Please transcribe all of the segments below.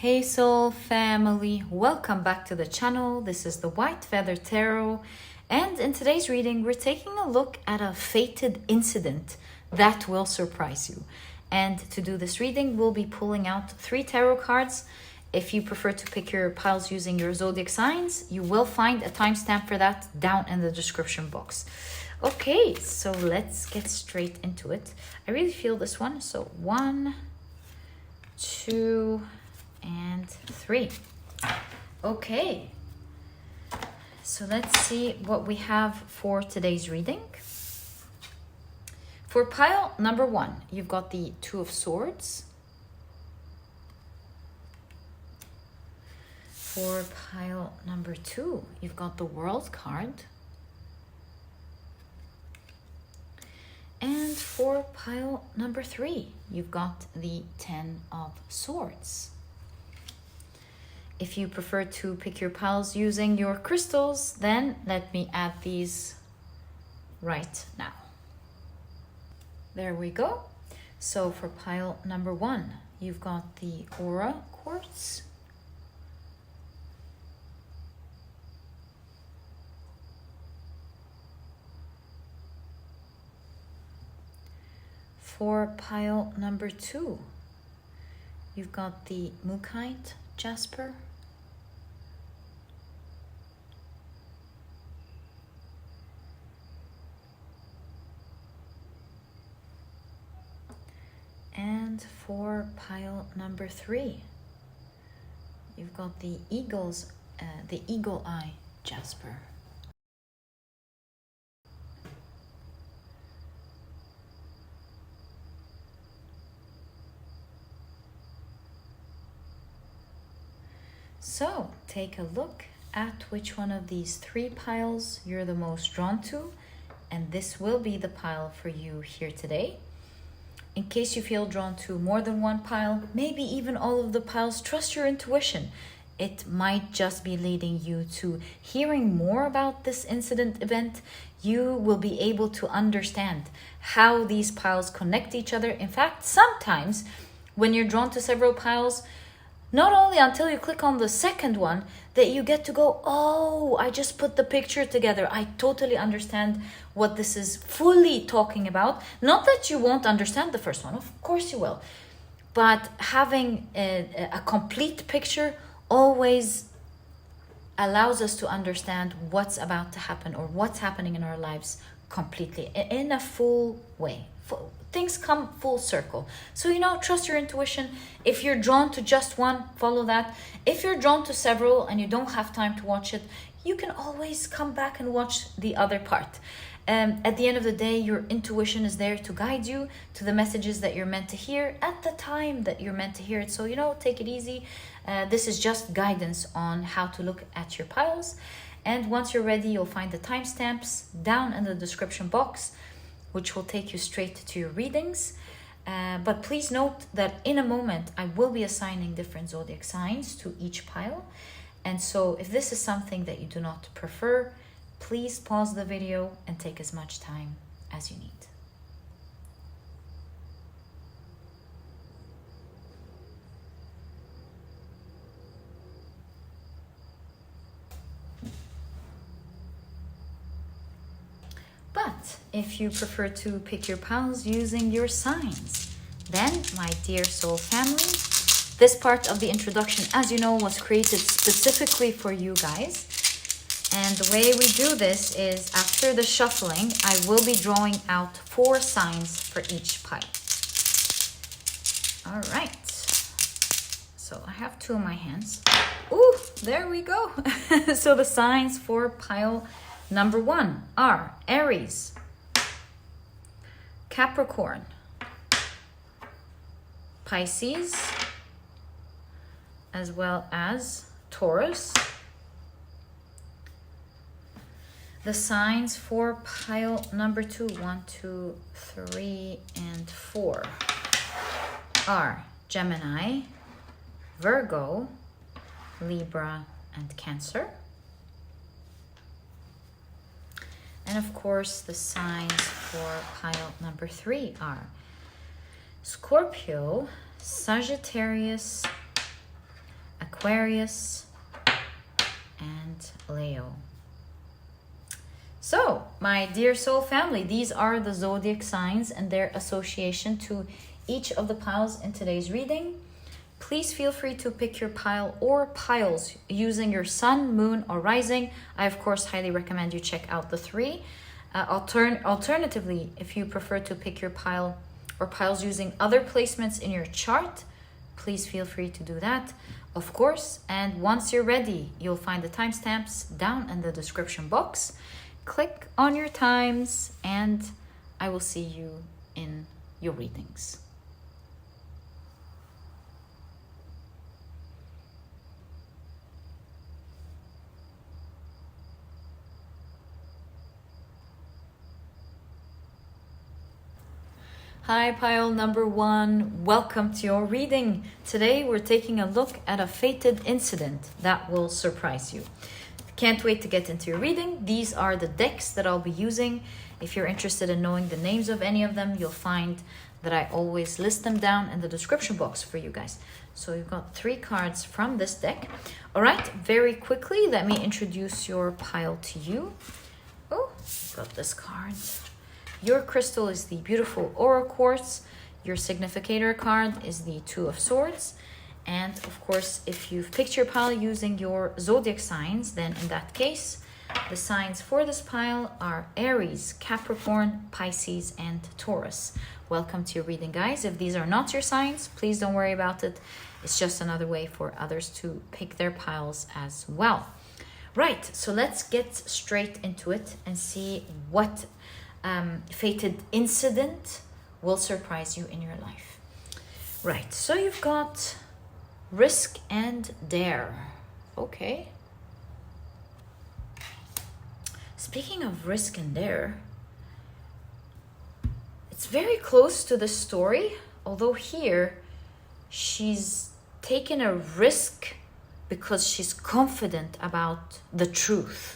Hey Soul family, welcome back to the channel. This is the White Feather Tarot, and in today's reading we're taking a look at a fated incident that will surprise you. And to do this reading we'll be pulling out 3 tarot cards. If you prefer to pick your piles using your zodiac signs, you will find a timestamp for that down in the description box. Okay, so let's get straight into it. I really feel this one. So 1, 2 and 3. Okay, so let's see what we have for today's reading. For pile number 1, you've got the 2 of Swords. For pile number 2, you've got the World card. And for pile number 3, you've got the 10 of Swords. If you prefer to pick your piles using your crystals, then let me add these right now. There we go. So for pile number 1, you've got the Aura Quartz. For pile number 2, you've got the Mookaite Jasper. And for pile number 3, you've got the Eagle Eye Jasper. So take a look at which one of these 3 piles you're the most drawn to, and this will be the pile for you here today. In case you feel drawn to more than one pile, maybe even all of the piles, trust your intuition. It might just be leading you to hearing more about this incident event. You will be able to understand how these piles connect each other. In fact, sometimes when you're drawn to several piles, not only until you click on the second one that you get to go, oh, I just put the picture together. I totally understand what this is fully talking about. Not that you won't understand the first one, of course you will. But having a complete picture always allows us to understand what's about to happen or what's happening in our lives completely, in a full way. Things come full circle. So, trust your intuition. If you're drawn to just one, follow that. If you're drawn to several and you don't have time to watch it, you can always come back and watch the other part. At the end of the day, your intuition is there to guide you to the messages that you're meant to hear at the time that you're meant to hear it. So, take it easy. This is just guidance on how to look at your piles. And once you're ready, you'll find the timestamps down in the description box, which will take you straight to your readings. But please note that in a moment, I will be assigning different zodiac signs to each pile. And so if this is something that you do not prefer, please pause the video and take as much time as you need. But if you prefer to pick your piles using your signs, then, my dear soul family, this part of the introduction, as you know, was created specifically for you guys. And the way we do this is, after the shuffling, I will be drawing out 4 signs for each pile. All right. So I have 2 in my hands. Ooh, there we go. So the signs for pile number 1 are Aries, Capricorn, Pisces, as well as Taurus. The signs for pile number 2, 1, 2, 3, and 4 are Gemini, Virgo, Libra, and Cancer. And of course, the signs for pile number 3 are Scorpio, Sagittarius, Aquarius, and Leo. So, my dear soul family, these are the zodiac signs and their association to each of the piles in today's reading. Please feel free to pick your pile or piles using your sun, moon, or rising. I, of course, highly recommend you check out the three. Alternatively, if you prefer to pick your pile or piles using other placements in your chart, please feel free to do that, of course. And once you're ready, you'll find the timestamps down in the description box. Click on your times, and I will see you in your readings. Hi, pile number 1. Welcome to your reading. Today we're taking a look at a fated incident that will surprise you. Can't wait to get into your reading. These are the decks that I'll be using. If you're interested in knowing the names of any of them, you'll find that I always list them down in the description box for you guys. So you've got 3 cards from this deck. All right, very quickly, let me introduce your pile to you. Oh, got this card. Your crystal is the beautiful Aura Quartz. Your significator card is the Two of Swords. And of course, if you've picked your pile using your zodiac signs, then in that case, the signs for this pile are Aries, Capricorn, Pisces, and Taurus. Welcome to your reading, guys. If these are not your signs, please don't worry about it. It's just another way for others to pick their piles as well. Right, so let's get straight into it and see what fated incident will surprise you in your life. Right, so you've got risk and dare. Okay. Speaking of risk and dare, it's very close to the story, although here she's taken a risk because she's confident about the truth.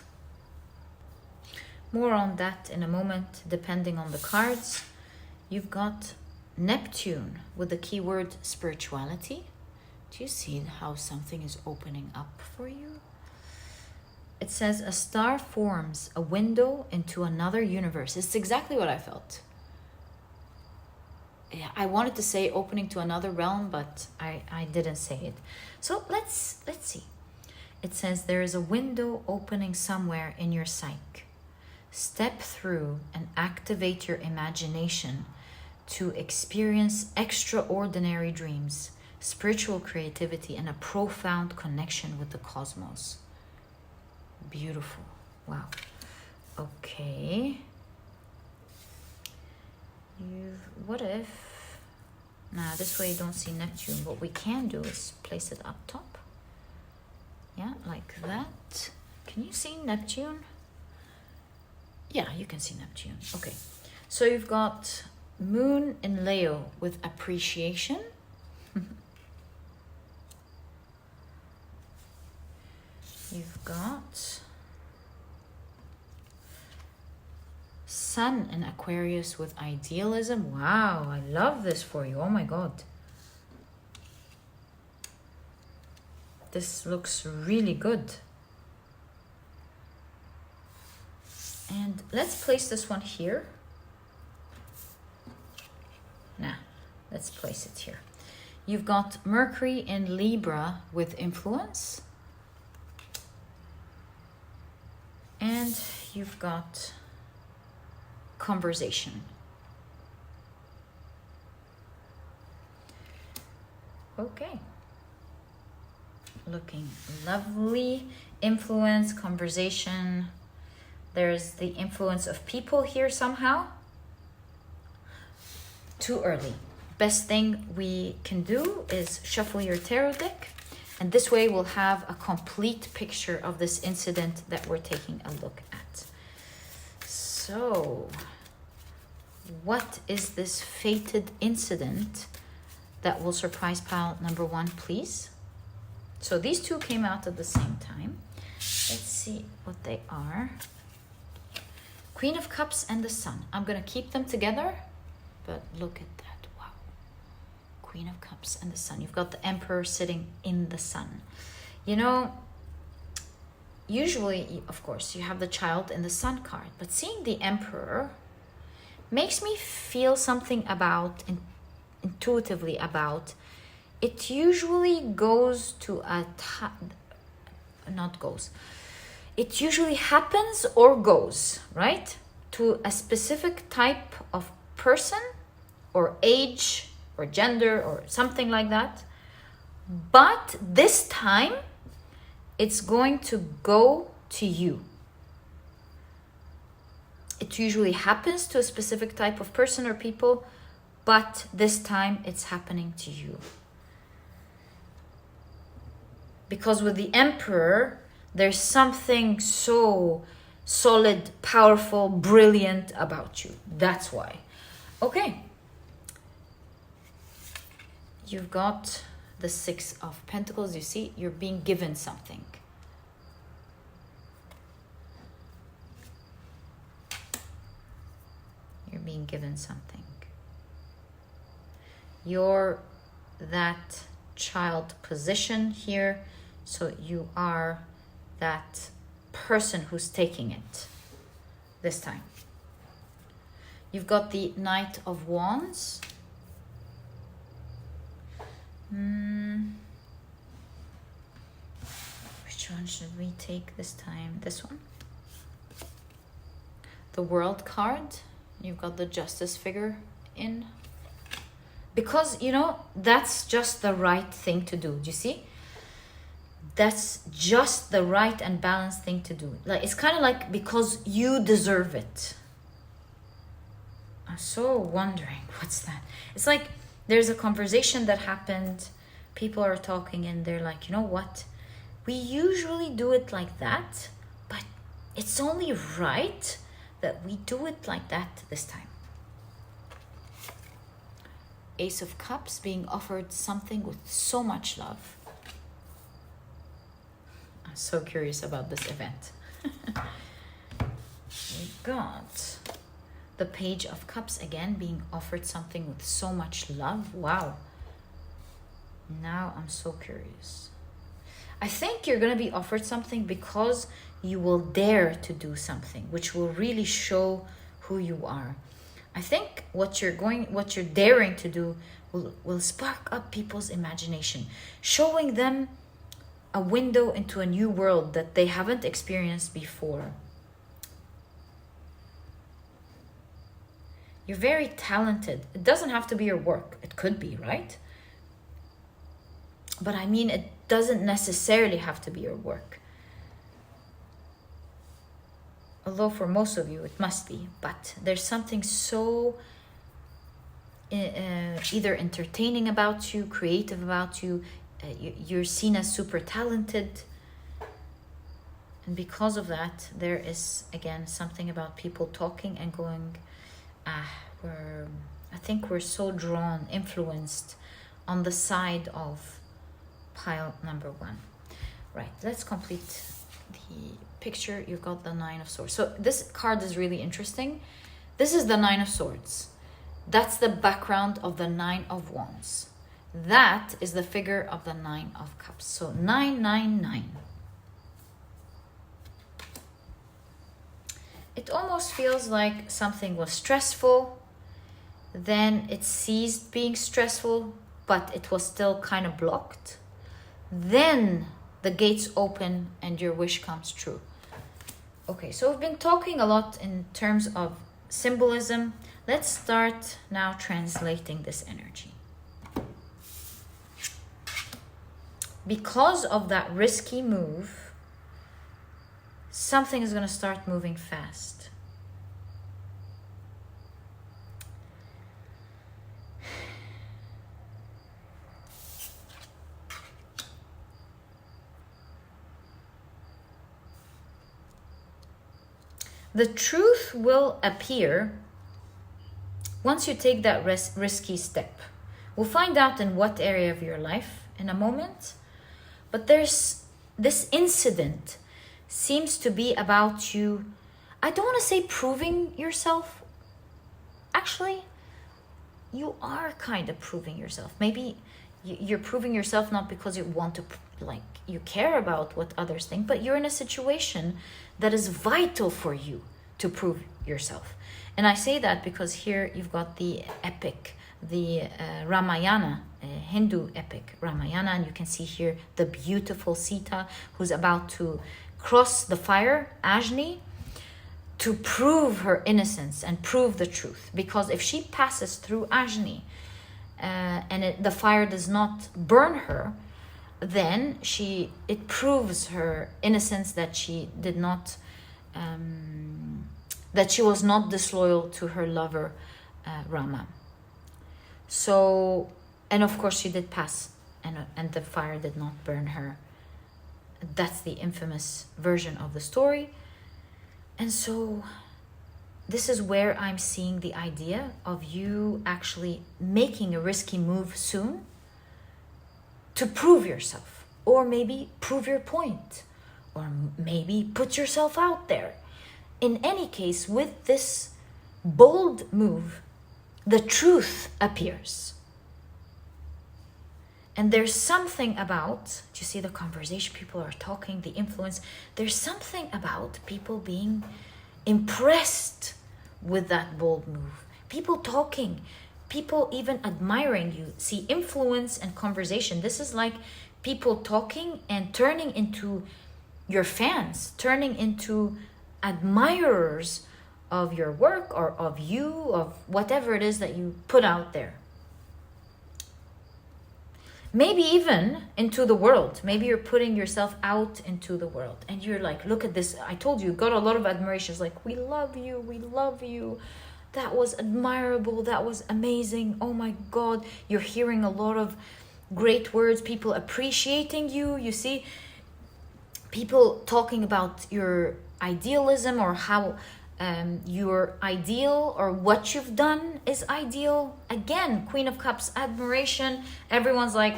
More on that in a moment, depending on the cards. You've got Neptune with the keyword spirituality. Do you see how something is opening up for you? It says a star forms a window into another universe. It's exactly what I felt. Yeah, I wanted to say opening to another realm, but I didn't say it. So let's see. It says there is a window opening somewhere in your psyche. Step through and activate your imagination to experience extraordinary dreams, spiritual creativity, and a profound connection with the cosmos. Beautiful. Wow. Okay. What if... Nah, this way you don't see Neptune. What we can do is place it up top. Yeah, like that. Can you see Neptune? Yeah, you can see Neptune. Okay, so you've got Moon in Leo with appreciation. You've got Sun in Aquarius with idealism. Wow, I love this for you. Oh my God. This looks really good. And let's place this one here. Nah, let's place it here. You've got Mercury in Libra with influence. And you've got conversation. Okay. Looking lovely. Influence, conversation. There's the influence of people here somehow. Too early. Best thing we can do is shuffle your tarot deck, and this way we'll have a complete picture of this incident that we're taking a look at. So, what is this fated incident that will surprise pile number 1, please? So these two came out at the same time. Let's see what they are. Queen of Cups and the Sun. I'm going to keep them together, but look at that. Wow. Queen of Cups and the Sun. You've got the Emperor sitting in the Sun. You know, usually, of course, you have the Child in the Sun card, but seeing the Emperor makes me feel something about, intuitively about, it usually goes to it usually happens or goes, right? To a specific type of person or age or gender or something like that. But this time, it's going to go to you. It usually happens to a specific type of person or people, but this time it's happening to you. Because with the Emperor, there's something so solid, powerful, brilliant about you. That's why. Okay. You've got the Six of Pentacles. You see, you're being given something. You're being given something. You're that child position here. So you are that person who's taking it this time. You've got the Knight of Wands. Which one should we take this time? This one. The World card. You've got the Justice figure in. Because, you know, that's just the right thing to do. Do you see? That's just the right and balanced thing to do. Like, it's kind of like because you deserve it. I'm so wondering, what's that? It's like there's a conversation that happened. People are talking and they're like, you know what? We usually do it like that, but it's only right that we do it like that this time. Ace of Cups, being offered something with so much love. I'm so curious about this event. We got the Page of Cups again, being offered something with so much love. Wow. Now I'm so curious. I think you're going to be offered something because you will dare to do something, which will really show who you are. I think what you're daring to do will spark up people's imagination, showing them a window into a new world that they haven't experienced before. You're very talented. It doesn't have to be your work. It could be, right? But I mean, it doesn't necessarily have to be your work. Although for most of you, it must be. But there's something so either entertaining about you, creative about you. You're seen as super talented. And because of that, there is, again, something about people talking and going, I think we're so drawn, influenced on the side of pile number 1. Right, let's complete the picture. You've got the Nine of Swords. So this card is really interesting. This is the Nine of Swords. That's the background of the Nine of Wands. That is the figure of the Nine of Cups. So 999. It almost feels like something was stressful, then it ceased being stressful, but it was still kind of blocked. Then the gates open and your wish comes true. Okay, so we've been talking a lot in terms of symbolism. Let's start now translating this energy. Because of that risky move, something is going to start moving fast. The truth will appear once you take that risky step. We'll find out in what area of your life in a moment. But there's this incident seems to be about you. I don't want to say proving yourself. Actually, you are kind of proving yourself. Maybe you're proving yourself not because you want to, like, you care about what others think, but you're in a situation that is vital for you to prove yourself. And I say that because here you've got the epic, the Ramayana, Hindu epic Ramayana, and you can see here the beautiful Sita who's about to cross the fire, Ajni, to prove her innocence and prove the truth. Because if she passes through Ajni and the fire does not burn her, then it proves her innocence, that she did not that she was not disloyal to her lover Rama. So, and of course she did pass, and the fire did not burn her. That's the infamous version of the story. And so this is where I'm seeing the idea of you actually making a risky move soon to prove yourself, or maybe prove your point, or maybe put yourself out there. In any case, with this bold move, the truth appears. And there's something about, do you see the conversation, people are talking, the influence, there's something about people being impressed with that bold move. People talking, people even admiring you. See, influence and conversation, this is like people talking and turning into your fans, turning into admirers of your work or of you, of whatever it is that you put out there. Maybe even into the world. Maybe you're putting yourself out into the world and you're like, look at this. I told you, got a lot of admiration. It's like, we love you, we love you. That was admirable, that was amazing. Oh my God, you're hearing a lot of great words, people appreciating you. You see, people talking about your idealism, or how you're ideal, or what you've done is ideal. Again, Queen of Cups, admiration. Everyone's like,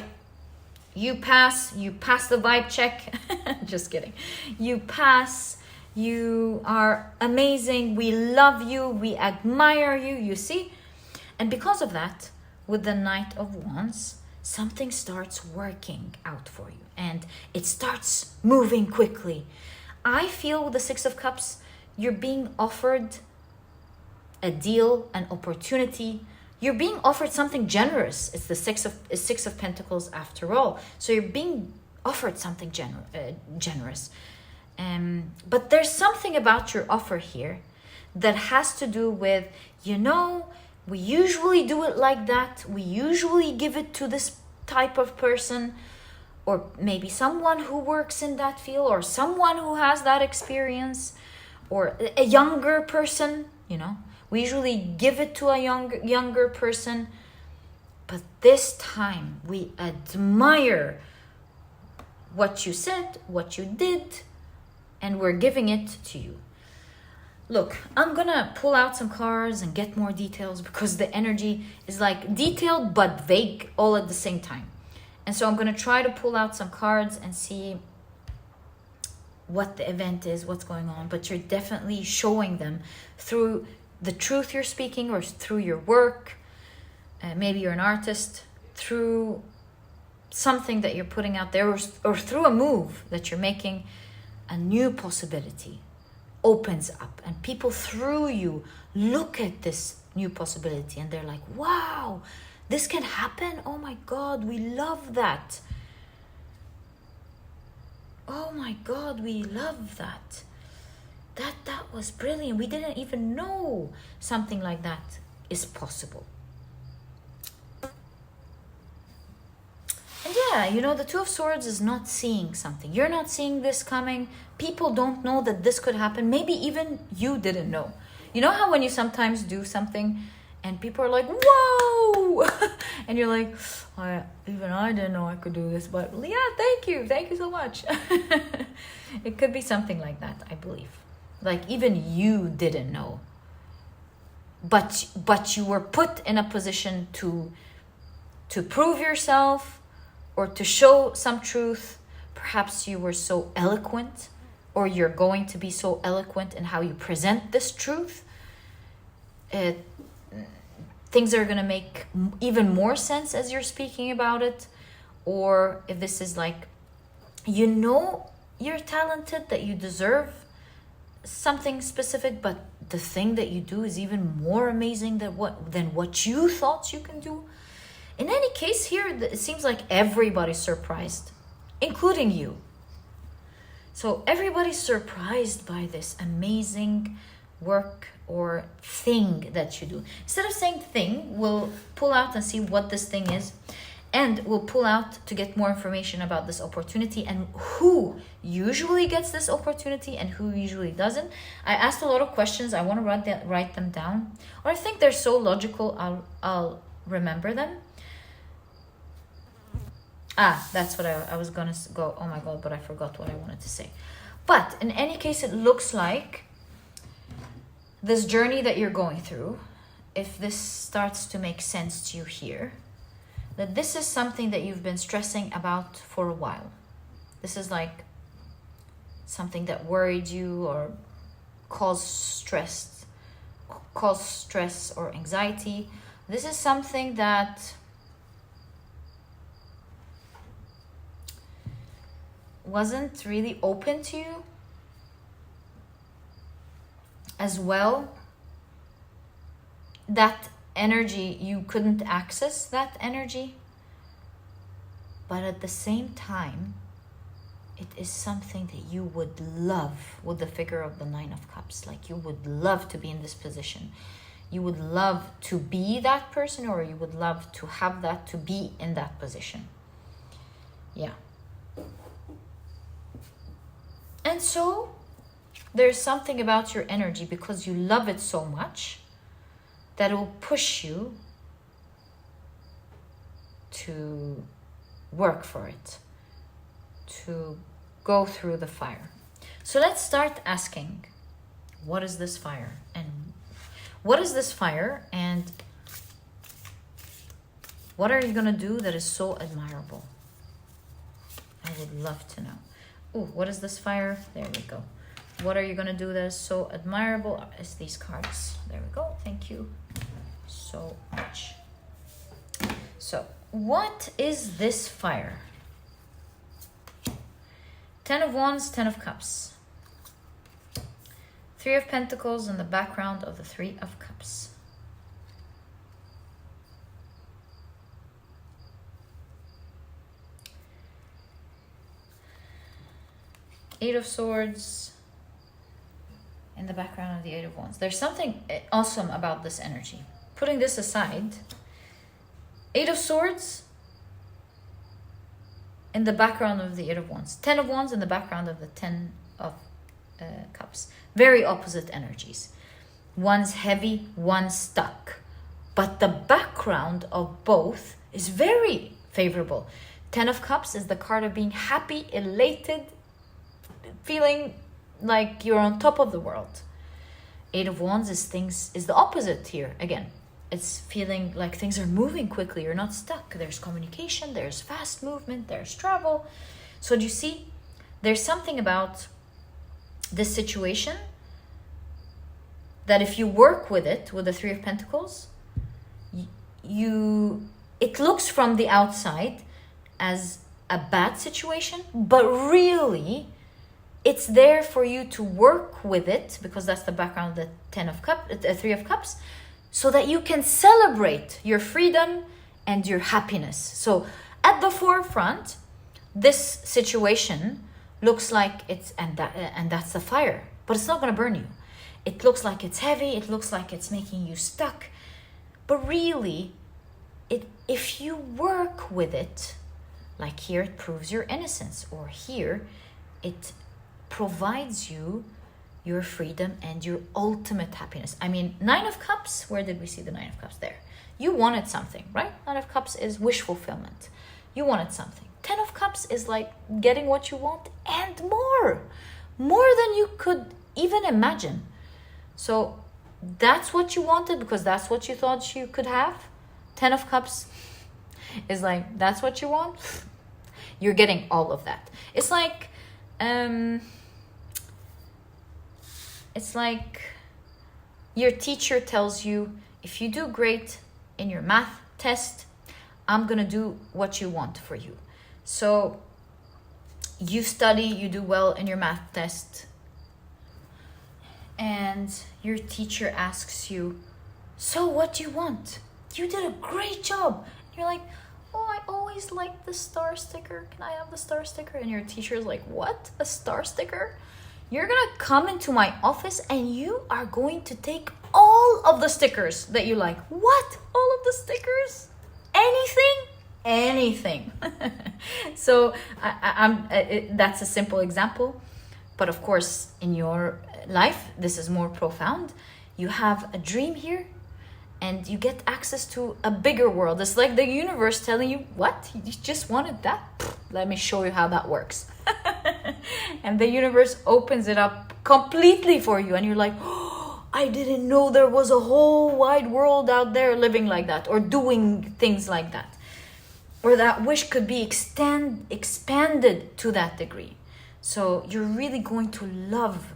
you pass the vibe check. Just kidding. You pass, you are amazing, we love you, we admire you, you see? And because of that, with the Knight of Wands, something starts working out for you and it starts moving quickly. I feel with the Six of Cups, you're being offered a deal, an opportunity. You're being offered something generous. It's the Six of Pentacles after all. So you're being offered something generous. But there's something about your offer here that has to do with, we usually do it like that. We usually give it to this type of person, or maybe someone who works in that field, or someone who has that experience, or a younger person, We usually give it to a younger person. But this time we admire what you said, what you did, and we're giving it to you. Look, I'm gonna pull out some cards and get more details because the energy is like detailed but vague all at the same time. And so I'm gonna try to pull out some cards and see what the event is, what's going on. But you're definitely showing them through the truth you're speaking, or through your work. Maybe you're an artist, through something that you're putting out there, or through a move that you're making. A new possibility opens up, and people through you look at this new possibility and they're like, wow, this can happen. Oh my God, we love that. Oh my God, we love that. That was brilliant. We didn't even know something like that is possible. And yeah, the Two of Swords is not seeing something. You're not seeing this coming. People don't know that this could happen. Maybe even you didn't know. You know how when you sometimes do something and people are like, whoa! And you're like, even I didn't know I could do this. But yeah, thank you so much. It could be something like that, I believe. Like even you didn't know. But you were put in a position to prove yourself, or to show some truth. Perhaps you were so eloquent, or you're going to be so eloquent in how you present this truth. things are going to make even more sense as you're speaking about it, or if this is like, you know, you're talented, that you deserve something specific, but the thing that you do is even more amazing than what you thought you can do. In any case, here it seems like everybody's surprised, including you. So everybody's surprised by this amazing work or thing that you do. Instead of saying thing, we'll pull out and see what this thing is, and we'll pull out to get more information about this opportunity and who usually gets this opportunity and who usually doesn't. I asked a lot of questions. I want to write them down, or I think they're so logical I'll remember them. That's what I was gonna go. Oh my god, but I forgot what I wanted to say. But in any case, it looks like this journey that you're going through, if this starts to make sense to you here, that this is something that you've been stressing about for a while. This is like something that worried you or caused stress or anxiety. This is something that wasn't really open to you as well. That energy, you couldn't access that energy, but at the same time, it is something that you would love, with the figure of the 9 of Cups. Like, you would love to be in this position. You would love to be that person, or you would love to have that, to be in that position. Yeah. And so there's something about your energy, because you love it so much, that it will push you to work for it, to go through the fire. So let's start asking, what is this fire? And what is this fire? And what are you going to do that is so admirable? I would love to know. Oh, what is this fire? There we go. What are you going to do that is so admirable? It's these cards. There we go. Thank you so much. So, what is this fire? 10 of Wands, 10 of Cups. 3 of Pentacles in the background of the 3 of Cups. Eight of Swords in the background of the 8 of Wands. There's something awesome about this energy. Putting this aside, 8 of Swords in the background of the 8 of Wands. 10 of Wands in the background of the 10 of Cups. Very opposite energies. One's heavy, one's stuck. But the background of both is very favorable. 10 of Cups is the card of being happy, elated, feeling like you're on top of the world. 8 of Wands is the opposite here. Again, it's feeling like things are moving quickly. You're not stuck. There's communication, there's fast movement, there's travel. So do you see? There's something about this situation that if you work with it, with the 3 of Pentacles, it looks from the outside as a bad situation, but really it's there for you to work with it, because that's the background of the 3 of Cups, so that you can celebrate your freedom and your happiness. So at the forefront, this situation looks like and that's the fire, but it's not going to burn you. It looks like it's heavy. It looks like it's making you stuck, but really, if you work with it, like here, it proves your innocence, or here, it provides you your freedom and your ultimate happiness. I mean, 9 of Cups, where did we see the 9 of Cups? There. You wanted something, right? 9 of Cups is wish fulfillment. You wanted something. 10 of Cups is like getting what you want and more than you could even imagine. So that's what you wanted, because that's what you thought you could have. 10 of Cups is like, that's what you want. You're getting all of that. It's like your teacher tells you, if you do great, in your math test, I'm gonna do what you want for you. So you study, you do well in your math test, and your teacher asks you, so what do you want? You did a great job. You're like, oh, I always liked the star sticker. Can I have the star sticker? And your teacher's like, what? A star sticker? You're gonna come into my office and you are going to take all of the stickers that you like. What? All of the stickers? Anything? Anything. So that's a simple example. But of course, in your life, this is more profound. You have a dream here and you get access to a bigger world. It's like the universe telling you, what? You just wanted that? Let me show you how that works. And the universe opens it up completely for you. And you're like, oh, I didn't know there was a whole wide world out there living like that or doing things like that. Or that wish could be expanded to that degree. So you're really going to love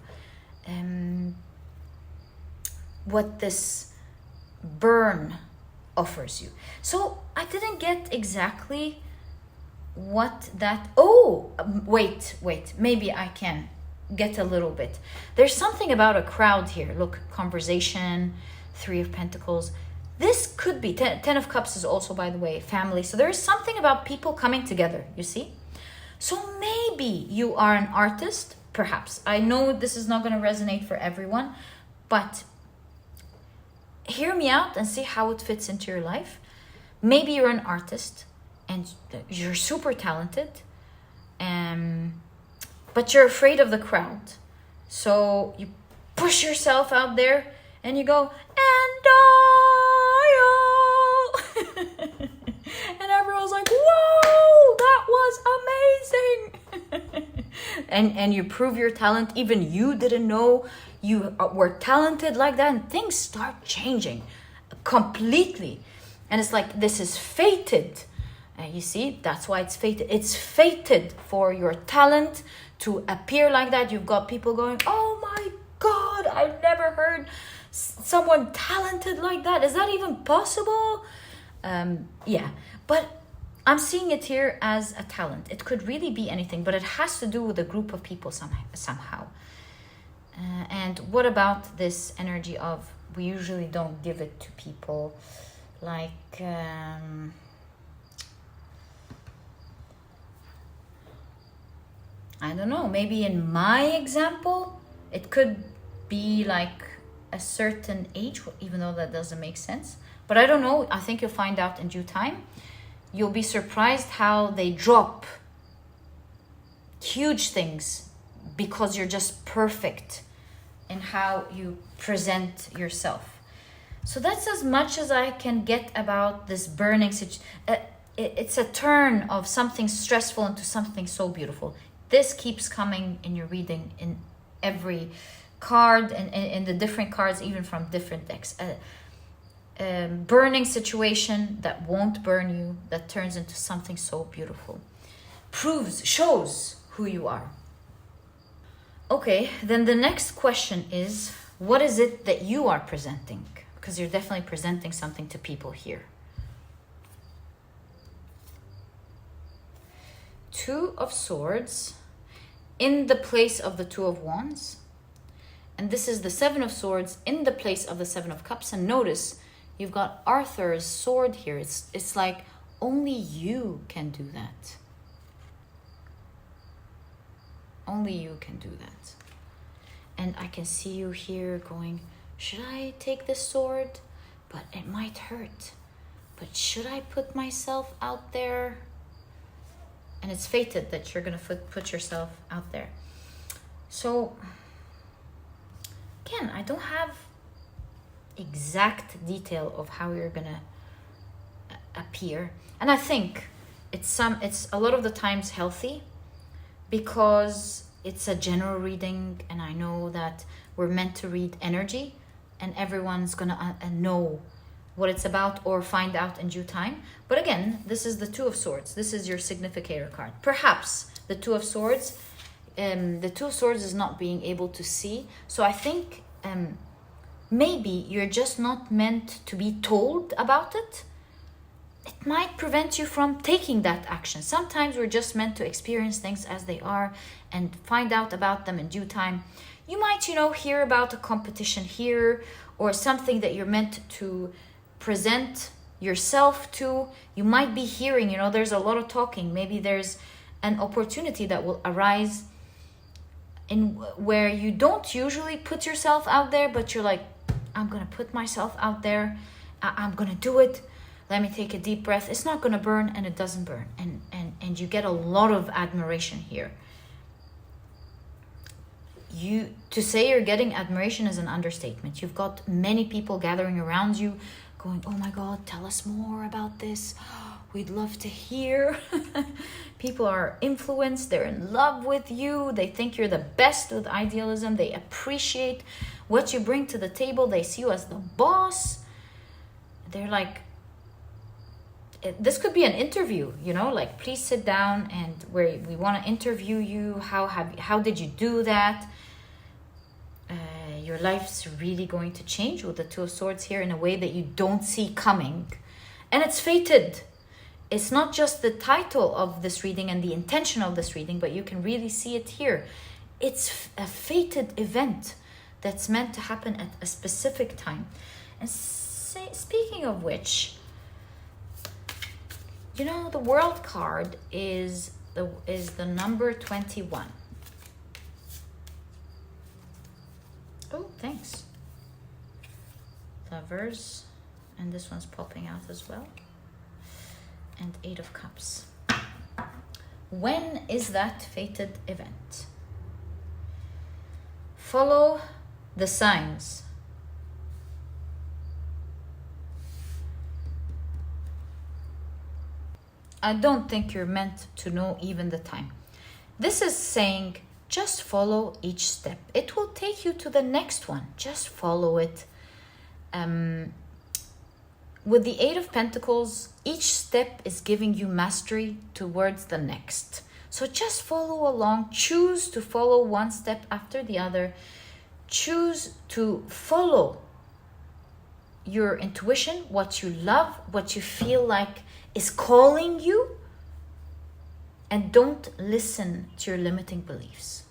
what this burn offers you. So I didn't get exactly what that... Oh, wait. Maybe I can get a little bit. There's something about a crowd here. Look, conversation, 3 of Pentacles. This could be, 10 of Cups is also, by the way, family. So there is something about people coming together, you see? So maybe you are an artist, perhaps. I know this is not going to resonate for everyone, but hear me out and see how it fits into your life. Maybe you're an artist and you're super talented, but you're afraid of the crowd. So you push yourself out there and you go, and and everyone's like, whoa, that was amazing. and you prove your talent. Even you didn't know you were talented like that, and things start changing completely. And it's like, this is fated. You see, that's why it's fated. It's fated for your talent to appear like that. You've got people going, oh my God, I've never heard someone talented like that. Is that even possible? Yeah, but I'm seeing it here as a talent. It could really be anything, but it has to do with a group of people somehow. And what about this energy of, we usually don't give it to people, like I don't know, maybe in my example it could be like a certain age, even though that doesn't make sense. But I don't know. I think you'll find out in due time. You'll be surprised how they drop huge things because you're just perfect in how you present yourself. So that's as much as I can get about this burning situation. It's a turn of something stressful into something so beautiful. This keeps coming in your reading in every card and in the different cards, even from different decks. Burning situation that won't burn you, that turns into something so beautiful. Shows who you are. Okay, then the next question is, what is it that you are presenting? Because you're definitely presenting something to people here. 2 of Swords in the place of the 2 of Wands. And this is the 7 of Swords in the place of the 7 of Cups. And notice you've got Arthur's sword here. It's like only you can do that. Only you can do that. And I can see you here going, should I take this sword? But it might hurt. But should I put myself out there? And it's fated that you're going to put yourself out there. So, again, I don't have exact detail of how you're going to appear. And I think it's a lot of the times healthy, because it's a general reading, and I know that we're meant to read energy, and everyone's gonna know what it's about or find out in due time. But again, this is the 2 of Swords. This is your significator card. Perhaps the 2 of Swords, the 2 of Swords is not being able to see. So I think maybe you're just not meant to be told about it. It might prevent you from taking that action. Sometimes we're just meant to experience things as they are and find out about them in due time. You might, hear about a competition here or something that you're meant to present yourself to. You might be hearing, there's a lot of talking. Maybe there's an opportunity that will arise in where you don't usually put yourself out there, but you're like, I'm going to put myself out there. I'm going to do it. Let me take a deep breath. It's not going to burn, and it doesn't burn. And you get a lot of admiration here. To say you're getting admiration is an understatement. You've got many people gathering around you going, oh my God, tell us more about this. We'd love to hear. People are influenced. They're in love with you. They think you're the best with idealism. They appreciate what you bring to the table. They see you as the boss. They're like, this could be an interview, like, please sit down and we want to interview you. How did you do that? Your life's really going to change with the Two of Swords here in a way that you don't see coming. And it's fated. It's not just the title of this reading and the intention of this reading, but you can really see it here. It's a fated event that's meant to happen at a specific time. And speaking of which, the World card is the number 21. Oh, thanks. Lovers. And this one's popping out as well. And 8 of Cups. When is that fated event? Follow the signs. I don't think you're meant to know even the time. This is saying just follow each step. It will take you to the next one. Just follow it. With the 8 of Pentacles, each step is giving you mastery towards the next. So just follow along. Choose to follow one step after the other. Choose to follow your intuition, what you love, what you feel like is calling you. And don't listen to your limiting beliefs.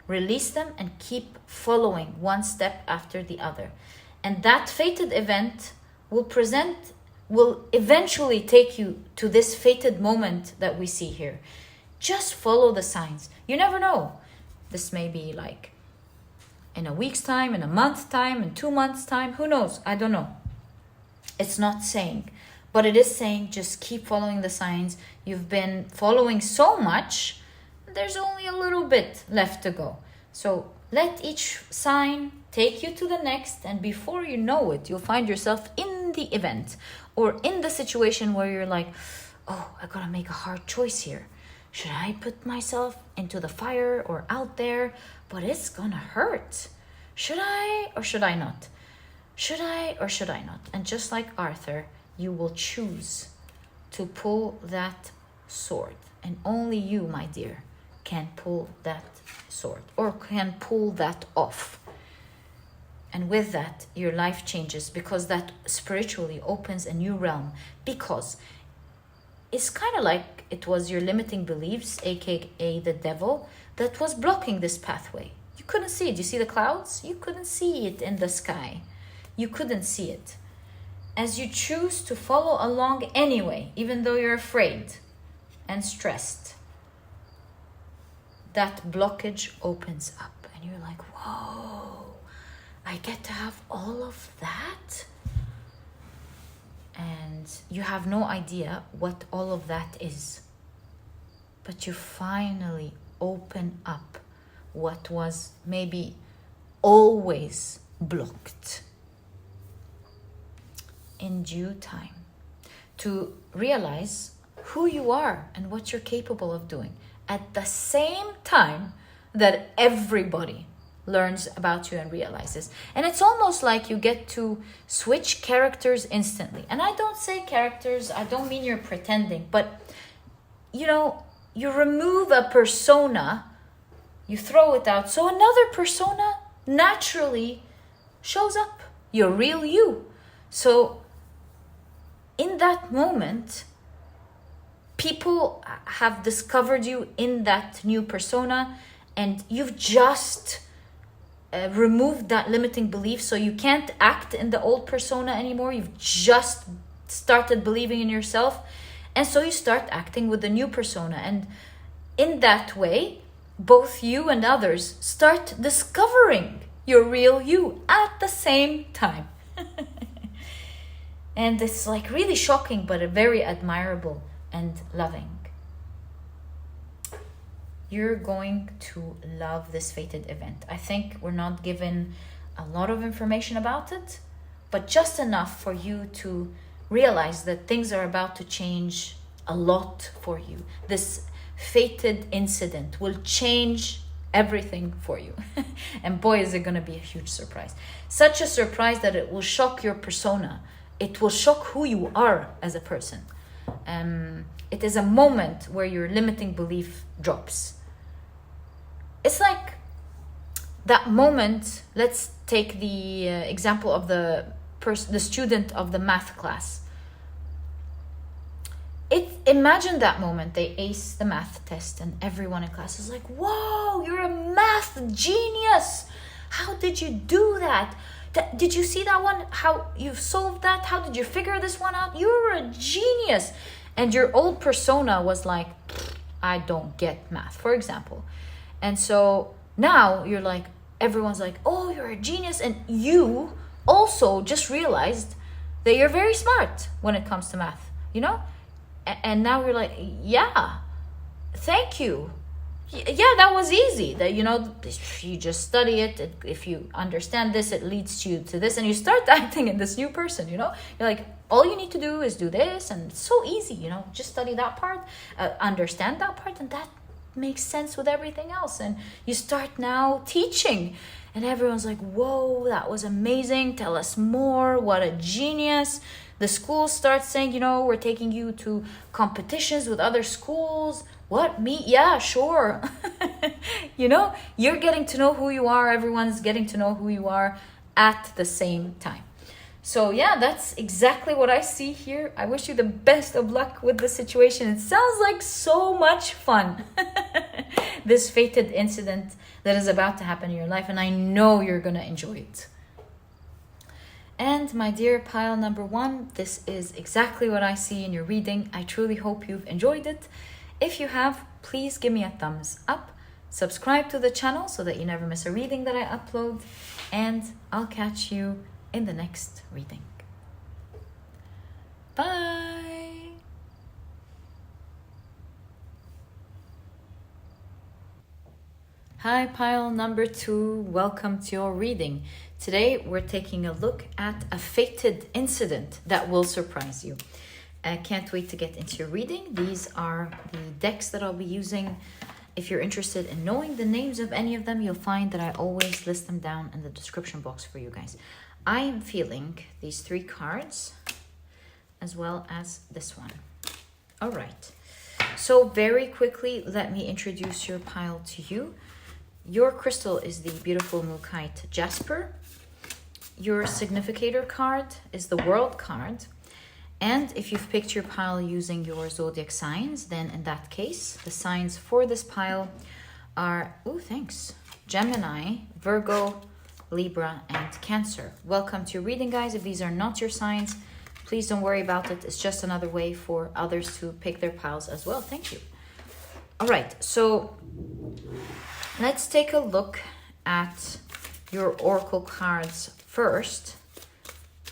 Release them and keep following one step after the other. And that fated event will eventually take you to this fated moment that we see here. Just follow the signs. You never know. This may be like in a week's time, in a month's time, in 2 months' time. Who knows? I don't know. It's not saying. But it is saying just keep following the signs. You've been following so much, there's only a little bit left to go. So let each sign take you to the next, and before you know it, you'll find yourself in the event or in the situation where you're like, oh, I gotta make a hard choice here. Should I put myself into the fire or out there? But it's gonna hurt. Should I or should I not? Should I or should I not? And just like Arthur, you will choose to pull that sword. And only you, my dear, can pull that sword or can pull that off. And with that, your life changes, because that spiritually opens a new realm. Because it's kind of like it was your limiting beliefs, aka the devil, that was blocking this pathway. You couldn't see it. You see the clouds? You couldn't see it in the sky. You couldn't see it. As you choose to follow along anyway, even though you're afraid and stressed, that blockage opens up and you're like, whoa, I get to have all of that? And you have no idea what all of that is. But you finally open up what was maybe always blocked. In due time, to realize who you are and what you're capable of doing at the same time that everybody learns about you and realizes. And it's almost like you get to switch characters instantly. And I don't say characters, I don't mean you're pretending, but you remove a persona, you throw it out, so another persona naturally shows up. your real you. So in that moment, people have discovered you in that new persona, and you've just removed that limiting belief. So you can't act in the old persona anymore. You've just started believing in yourself. And so you start acting with the new persona. And in that way, both you and others start discovering your real you at the same time. And it's like really shocking, but very admirable and loving. You're going to love this fated event. I think we're not given a lot of information about it, but just enough for you to realize that things are about to change a lot for you. This fated incident will change everything for you. And boy, is it going to be a huge surprise. Such a surprise that it will shock your persona. It will shock who you are as a person. It is a moment where your limiting belief drops. It's like that moment. Let's take the example of the student of the math class. Imagine that moment. They ace the math test and everyone in class is like, "Whoa, you're a math genius. How did you do that? Did you see that one? How you solved that? How did you figure this one out? You're a genius." And your old persona was like, "I don't get math," for example. And so now you're like, everyone's like, "Oh, you're a genius." And you also just realized that you're very smart when it comes to math, you know? And now you're like, "Yeah, thank you. Yeah, that was easy. That, you know, you just study it. If you understand this, it leads you to this." And you start acting in this new person, you know? You're like, all you need to do is do this, and it's so easy, you know? Just study that part, understand that part, and that makes sense with everything else. And you start now teaching, and everyone's like, "Whoa, that was amazing. Tell us more. What a genius." The school starts saying, "You know, we're taking you to competitions with other schools." What, me? Yeah, sure. You know, you're getting to know who you are. Everyone's getting to know who you are at the same time. So yeah, that's exactly what I see here. I wish you the best of luck with the situation. It sounds like so much fun. This fated incident that is about to happen in your life, and I know you're gonna enjoy it. And my dear pile number 1, this is exactly what I see in your reading. I truly hope you've enjoyed it. If you have, please give me a thumbs up. Subscribe to the channel so that you never miss a reading that I upload. And I'll catch you in the next reading. Bye! Hi, pile number 2. Welcome to your reading. Today, we're taking a look at a fated incident that will surprise you. I can't wait to get into your reading. These are the decks that I'll be using. If you're interested in knowing the names of any of them, you'll find that I always list them down in the description box for you guys. I am feeling these 3 cards as well as this one. All right. So very quickly, let me introduce your pile to you. Your crystal is the beautiful Mookaite Jasper. Your significator card is the World card. And if you've picked your pile using your zodiac signs, then in that case, the signs for this pile are, Gemini, Virgo, Libra, and Cancer. Welcome to your reading, guys. If these are not your signs, please don't worry about it. It's just another way for others to pick their piles as well. Thank you. All right, so let's take a look at your oracle cards first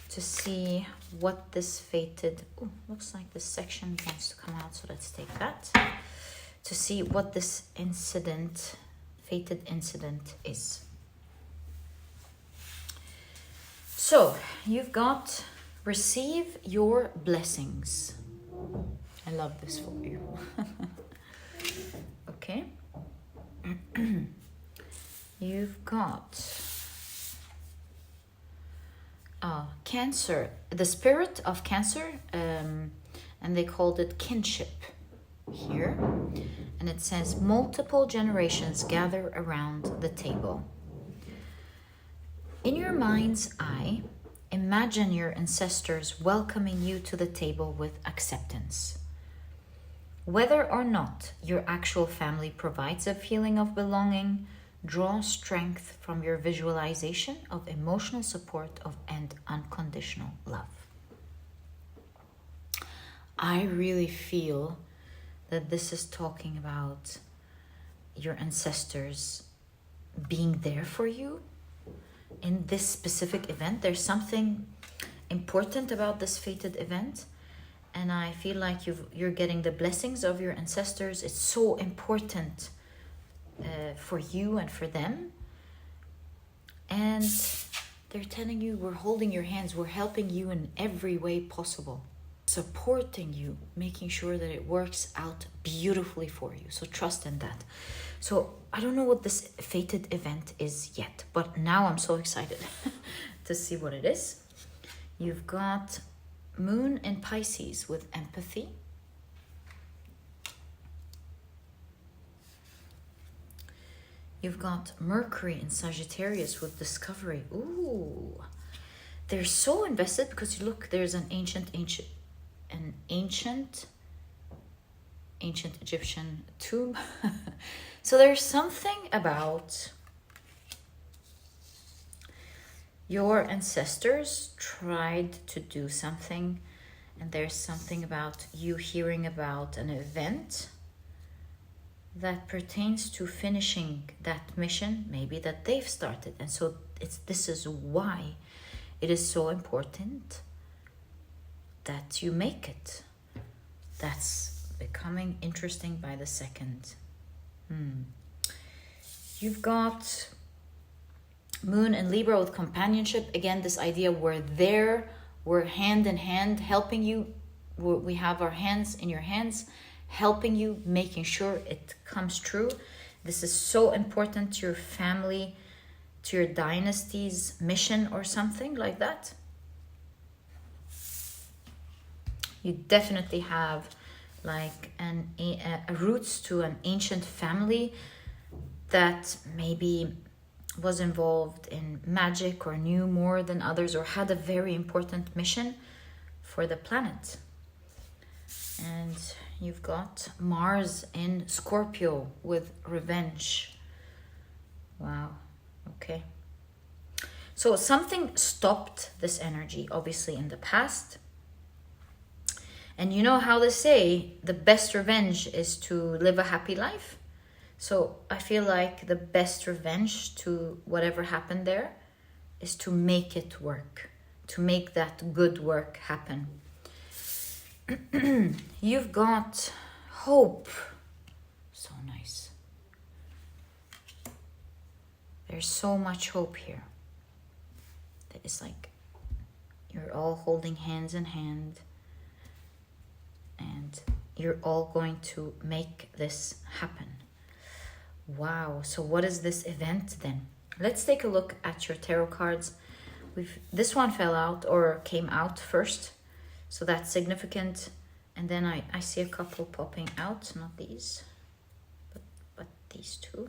to see what this fated... Oh, looks like this section wants to come out, so let's take that. To see what this fated incident is. So, you've got receive your blessings. I love this for you. Okay. You've got Cancer, the spirit of Cancer, and they called it kinship here. And it says multiple generations gather around the table. In your mind's eye, imagine your ancestors welcoming you to the table with acceptance. Whether or not your actual family provides a feeling of belonging, draw strength from your visualization of emotional support and unconditional love. I really feel that this is talking about your ancestors being there for you in this specific event. There's something important about this fated event, and I feel like you're getting the blessings of your ancestors. It's so important for you and for them, and they're telling you, we're holding your hands, we're helping you in every way possible, supporting you, making sure that it works out beautifully for you. So trust in that. So I don't know what this fated event is yet, but now I'm so excited to see what it is. You've got Moon in Pisces with empathy. You've got Mercury in Sagittarius with discovery. Ooh, they're so invested because you look, there's an ancient Egyptian tomb. So there's something about your ancestors tried to do something, and there's something about you hearing about an event that pertains to finishing that mission, maybe that they've started. And so this is why it is so important that you make it. That's becoming interesting by the second. You've got Moon in Libra with companionship. Again, this idea we're hand in hand helping you. We have our hands in your hands, helping you, making sure it comes true. This is so important to your family, to your dynasty's mission or something like that. You definitely have like a roots to an ancient family that maybe was involved in magic or knew more than others or had a very important mission for the planet. And you've got Mars in Scorpio with revenge. Wow, okay. So something stopped this energy, obviously, in the past. And you know how they say the best revenge is to live a happy life? So I feel like the best revenge to whatever happened there is to make it work, to make that good work happen. You've got hope. So nice. There's so much hope here. It's like you're all holding hands in hand, and you're all going to make this happen. Wow. So what is this event then? Let's take a look at your tarot cards. This one fell out or came out first, so that's significant. And then I see a couple popping out, not these, but these two.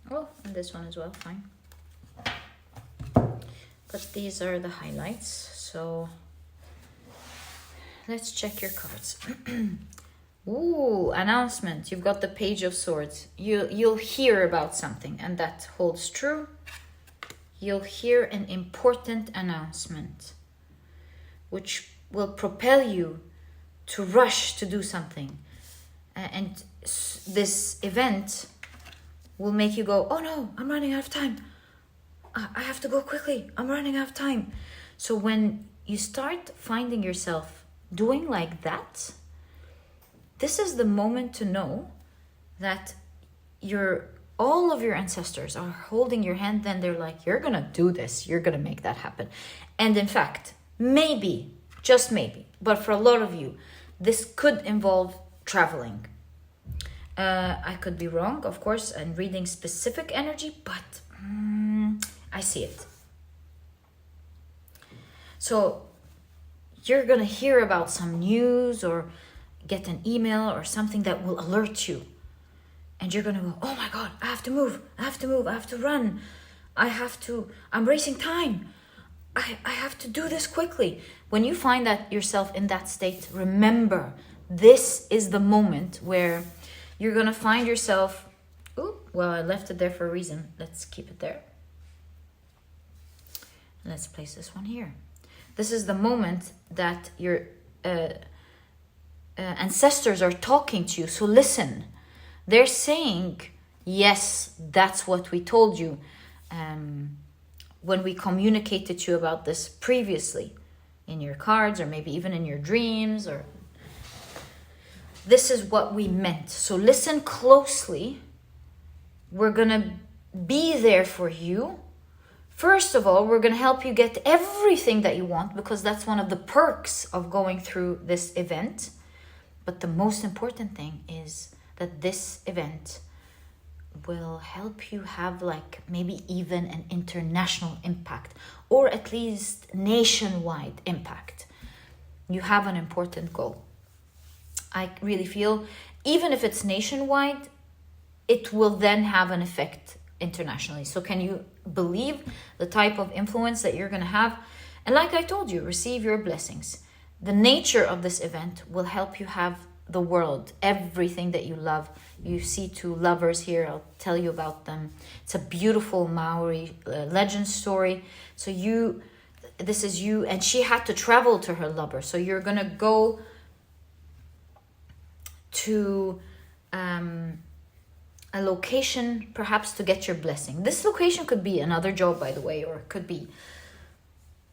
Oh, and this one as well, fine. But these are the highlights. So let's check your cards. Ooh, announcement. You've got the Page of Swords. You'll hear about something, and that holds true. You'll hear an important announcement, which will propel you to rush to do something. And this event will make you go, oh no, I'm running out of time. I have to go quickly. I'm running out of time. So when you start finding yourself doing like that, this is the moment to know that all of your ancestors are holding your hand. Then they're like, you're going to do this. You're going to make that happen. And in fact, maybe, just maybe, but for a lot of you, this could involve traveling. I could be wrong, of course, and reading specific energy, but I see it. So you're going to hear about some news or get an email or something that will alert you. And you're going to go, oh my God, I have to move. I have to run. I'm racing time. I have to do this quickly. When you find that yourself in that state, remember, this is the moment where you're going to find yourself, oh, well, I left it there for a reason. Let's keep it there. Let's place this one here. This is the moment that your ancestors are talking to you. So listen, they're saying, yes, that's what we told you when we communicated to you about this previously in your cards, or maybe even in your dreams, or this is what we meant. So listen closely. We're going to be there for you. First of all, we're going to help you get everything that you want, because that's one of the perks of going through this event. But the most important thing is that this event will help you have like maybe even an international impact, or at least nationwide impact. You have an important goal. I really feel even if it's nationwide, it will then have an effect internationally. So can you believe the type of influence that you're going to have? And like I told you, receive your blessings. The nature of this event will help you have the world, everything that you love. You see two lovers here. I'll tell you about them. It's a beautiful Maori legend story. So this is you, and she had to travel to her lover. So you're going to go to a location perhaps to get your blessing. This location could be another job, by the way, or it could be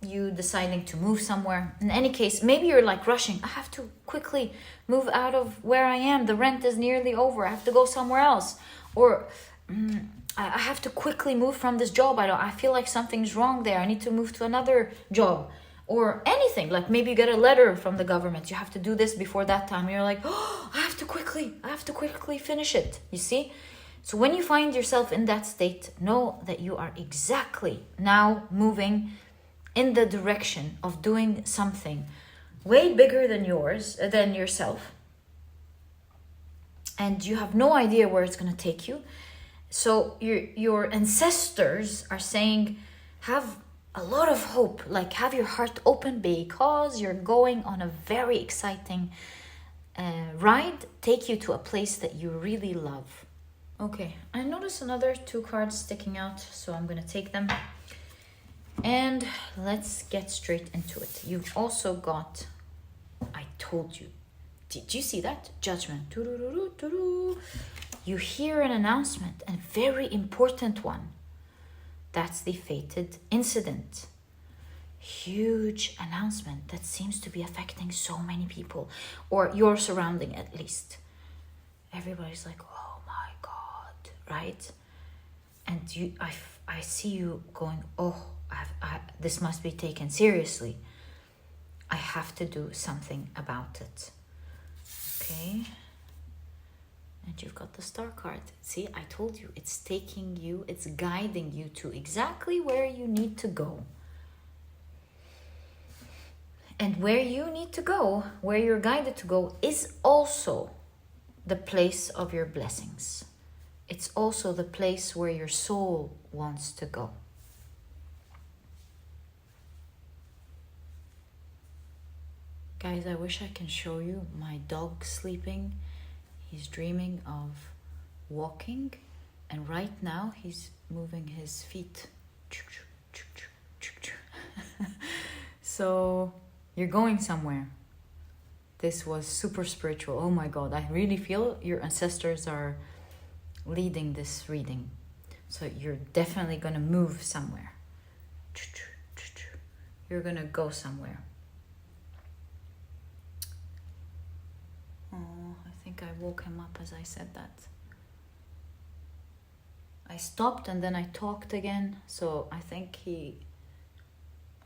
you deciding to move somewhere. In any case, maybe you're like rushing. I have to quickly move out of where I am. The rent is nearly over. I have to go somewhere else. Or I have to quickly move from this job. I feel like something's wrong there. I need to move to another job. Or anything, like maybe you get a letter from the government. You have to do this before that time. You're like, oh, I have to quickly finish it. You see? So when you find yourself in that state, know that you are exactly now moving in the direction of doing something way bigger than yourself. And you have no idea where it's going to take you. So your ancestors are saying, have a lot of hope, like have your heart open, because you're going on a very exciting ride, take you to a place that you really love. Okay, I noticed another 2 cards sticking out, so I'm going to take them. And let's get straight into it. You've also got, I told you. Did you see that? Judgment. You hear an announcement, a very important one. That's the fated incident. Huge announcement that seems to be affecting so many people, or your surrounding at least. Everybody's like, oh my God, right? And I see you going, oh, this must be taken seriously. I have to do something about it. Okay. And you've got the star card. See, I told you, it's taking you, it's guiding you to exactly where you need to go. And where you need to go, where you're guided to go, is also the place of your blessings. It's also the place where your soul wants to go. Guys, I wish I can show you my dog sleeping. He's dreaming of walking, and right now he's moving his feet. So you're going somewhere. This was super spiritual. Oh my God, I really feel your ancestors are leading this reading. So you're definitely going to move somewhere. You're going to go somewhere. Oh, I think I woke him up as I said that. I stopped and then I talked again, so I think he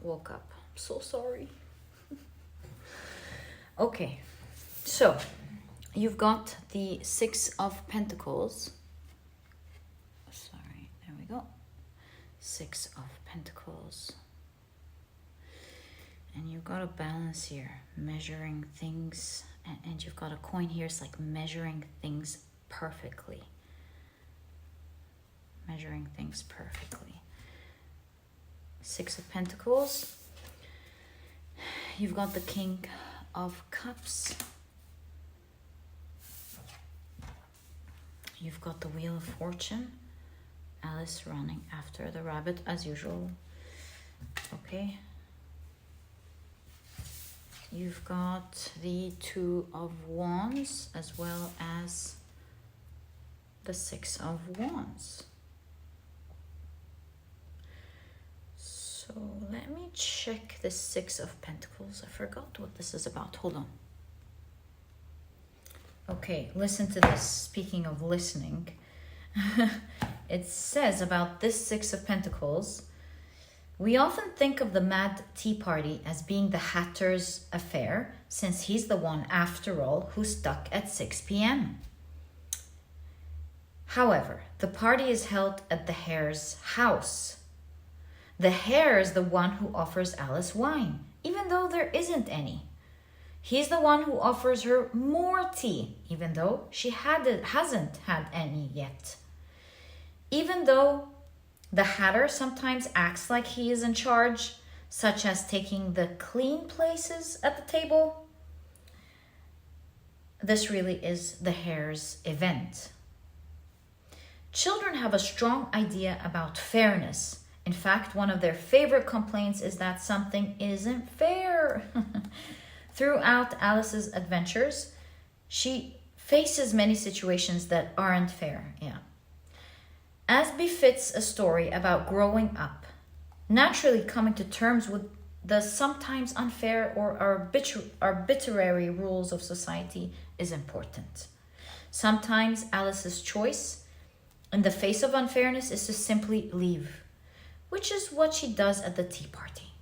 woke up. I'm so sorry. Okay, so you've got the 6 of Pentacles. Sorry, there we go. 6 of Pentacles. And you've got a balance here, measuring things. And you've got a coin here. It's like measuring things perfectly. Measuring things perfectly. Six of Pentacles. You've got the King of Cups. You've got the Wheel of Fortune. Alice running after the rabbit as usual. Okay. You've got the Two of Wands as well as the Six of Wands. So let me check the Six of Pentacles. I forgot what this is about. Hold on. Okay, listen to this. Speaking of listening, it says about this Six of Pentacles, we often think of the Mad Tea Party as being the Hatter's affair, since he's the one, after all, who's stuck at 6 p.m. However, the party is held at the Hare's house. The Hare is the one who offers Alice wine, even though there isn't any. He's the one who offers her more tea, even though she hasn't had any yet. Even though the Hatter sometimes acts like he is in charge, such as taking the clean places at the table, this really is the Hare's event. Children have a strong idea about fairness. In fact, one of their favorite complaints is that something isn't fair. Throughout Alice's adventures, she faces many situations that aren't fair. As befits a story about growing up, naturally coming to terms with the sometimes unfair or arbitrary rules of society is important. Sometimes Alice's choice in the face of unfairness is to simply leave, which is what she does at the tea party.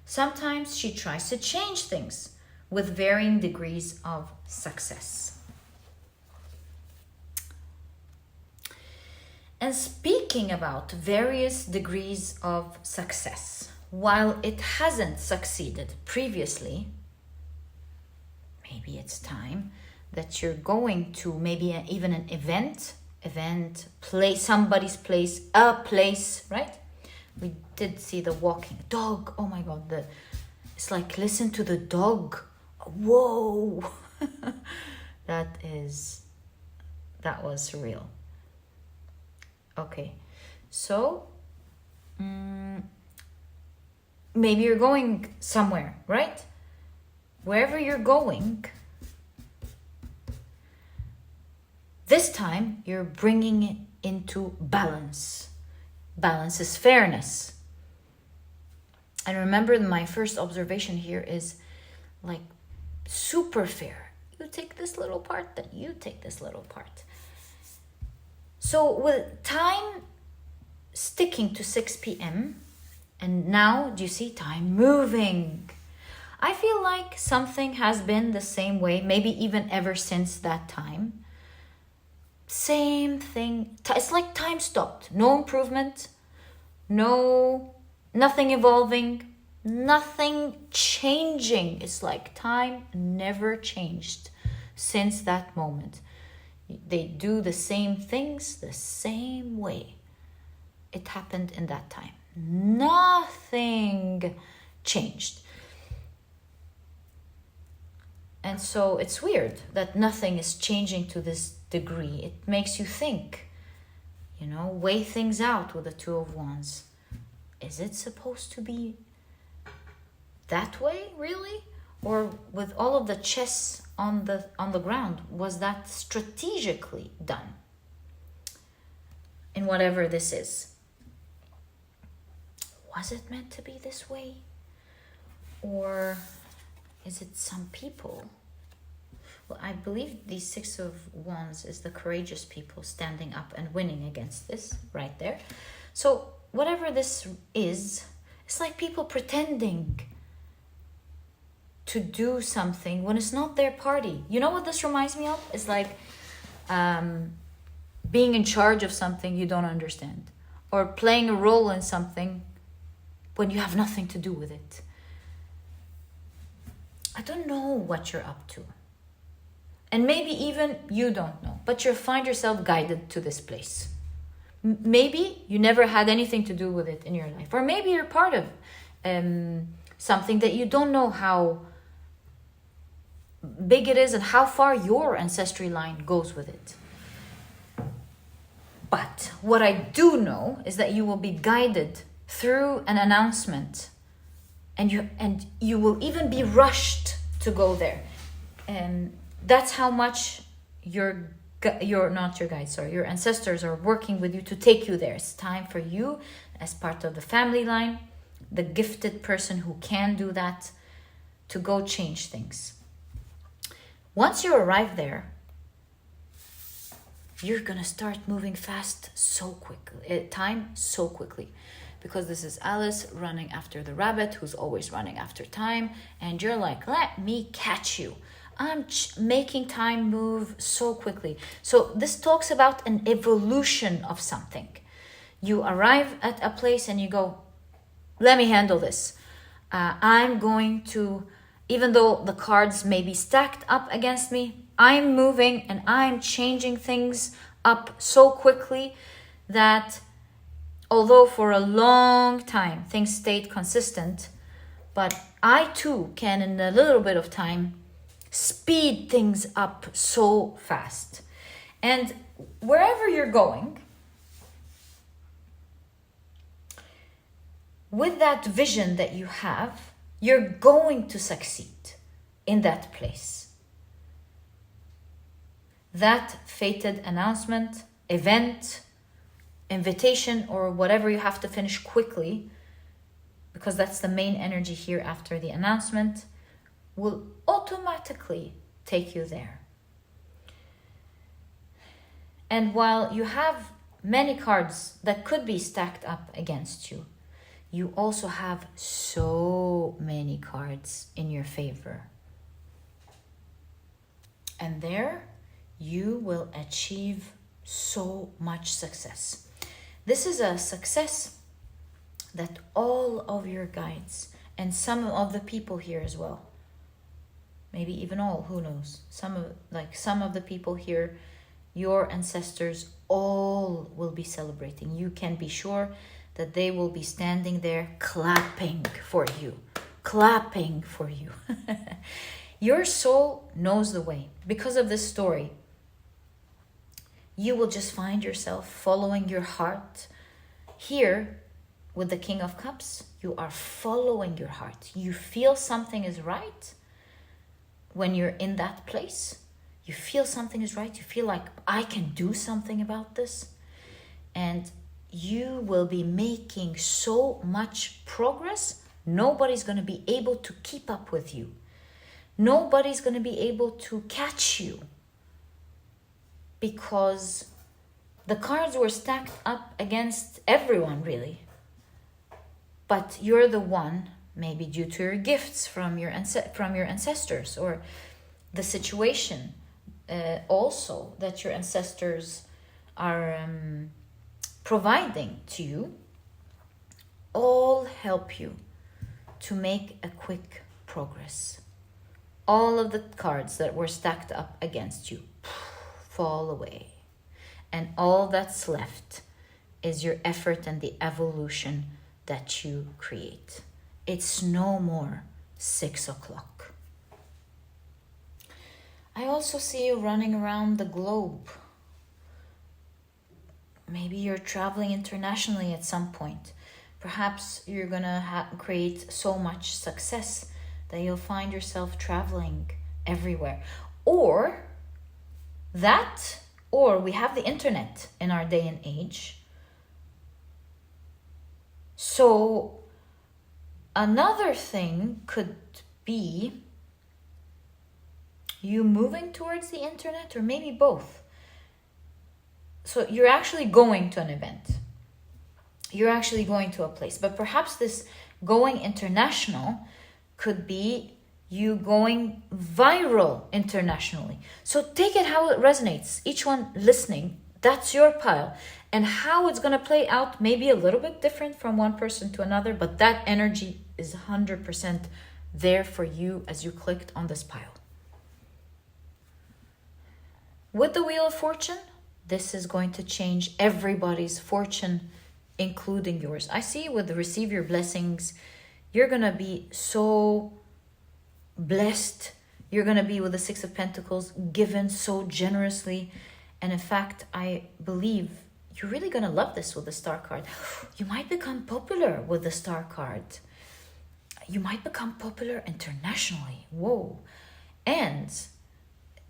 Sometimes she tries to change things with varying degrees of success. And speaking about various degrees of success, while it hasn't succeeded previously, maybe it's time that you're going to maybe even an event, place, somebody's place, a place, right? We did see the walking dog. Oh my God, it's like, listen to the dog. Whoa. That was surreal. Okay, so maybe you're going somewhere, right? Wherever you're going, this time you're bringing it into balance. Balance is fairness. And remember, my first observation here is like super fair. You take this little part, then you take this little part. So with time sticking to 6 p.m. and now, do you see time moving? I feel like something has been the same way, maybe even ever since that time. Same thing. It's like time stopped. No improvement. Nothing evolving. Nothing changing. It's like time never changed since that moment. They do the same things the same way. It happened in that time. Nothing changed. And so it's weird that nothing is changing to this degree. It makes you think, weigh things out with the Two of Wands. Is it supposed to be that way, really? Or with all of the chess on the ground, was that strategically done? In whatever this is. Was it meant to be this way? Or is it some people? Well, I believe the Six of Wands is the courageous people standing up and winning against this right there. So whatever this is, it's like people pretending to do something when it's not their party. You know what this reminds me of? It's like being in charge of something you don't understand, or playing a role in something when you have nothing to do with it. I don't know what you're up to. And maybe even you don't know, but you find yourself guided to this place. Maybe you never had anything to do with it in your life, or maybe you're part of something that you don't know how big it is and how far your ancestry line goes with it. But what I do know is that you will be guided through an announcement, and you will even be rushed to go there. And that's how much your ancestors are working with you to take you there. It's time for you, as part of the family line, the gifted person who can do that, to go change things. Once you arrive there, you're gonna start moving fast so quickly, because this is Alice running after the rabbit who's always running after time, and you're like, let me catch you. I'm making time move so quickly. So this talks about an evolution of something. You arrive at a place and you go, let me handle this. I'm going to, even though the cards may be stacked up against me, I'm moving and I'm changing things up so quickly that although for a long time things stayed consistent, but I too can, in a little bit of time, speed things up so fast. And wherever you're going, with that vision that you have, you're going to succeed in that place. That fated announcement, event, invitation, or whatever you have to finish quickly, because that's the main energy here after the announcement, will automatically take you there. And while you have many cards that could be stacked up against you, you also have so many cards in your favor. And there you will achieve so much success. This is a success that all of your guides and some of the people here as well, maybe even all, who knows, some of the people here, your ancestors all will be celebrating. You can be sure that they will be standing there clapping for you. Your soul knows the way. Because of this story, you will just find yourself following your heart. Here, with the King of Cups, you are following your heart. You feel something is right when you're in that place. You feel something is right. You feel like, I can do something about this. And you will be making so much progress, nobody's going to be able to keep up with you. Nobody's going to be able to catch you, because the cards were stacked up against everyone, really. But you're the one, maybe due to your gifts from your ancestors, or the situation also that your ancestors are providing to you, all help you to make a quick progress. All of the cards that were stacked up against you fall away, and all that's left is your effort and the evolution that you create. It's no more 6 o'clock. I also see you running around the globe. Maybe you're traveling internationally at some point. Perhaps you're gonna create so much success that you'll find yourself traveling everywhere. Or we have the internet in our day and age. So another thing could be you moving towards the internet, or maybe both. So you're actually going to an event. You're actually going to a place. But perhaps this going international could be you going viral internationally. So take it how it resonates. Each one listening, that's your pile. And how it's going to play out may be a little bit different from one person to another, but that energy is 100% there for you as you clicked on this pile. With the Wheel of Fortune, this is going to change everybody's fortune, including yours. I see with the receive your blessings, you're going to be so blessed. You're going to be with the Six of Pentacles, given so generously. And in fact, I believe you're really going to love this with the Star card. You might become popular with the Star card. You might become popular internationally. Whoa. And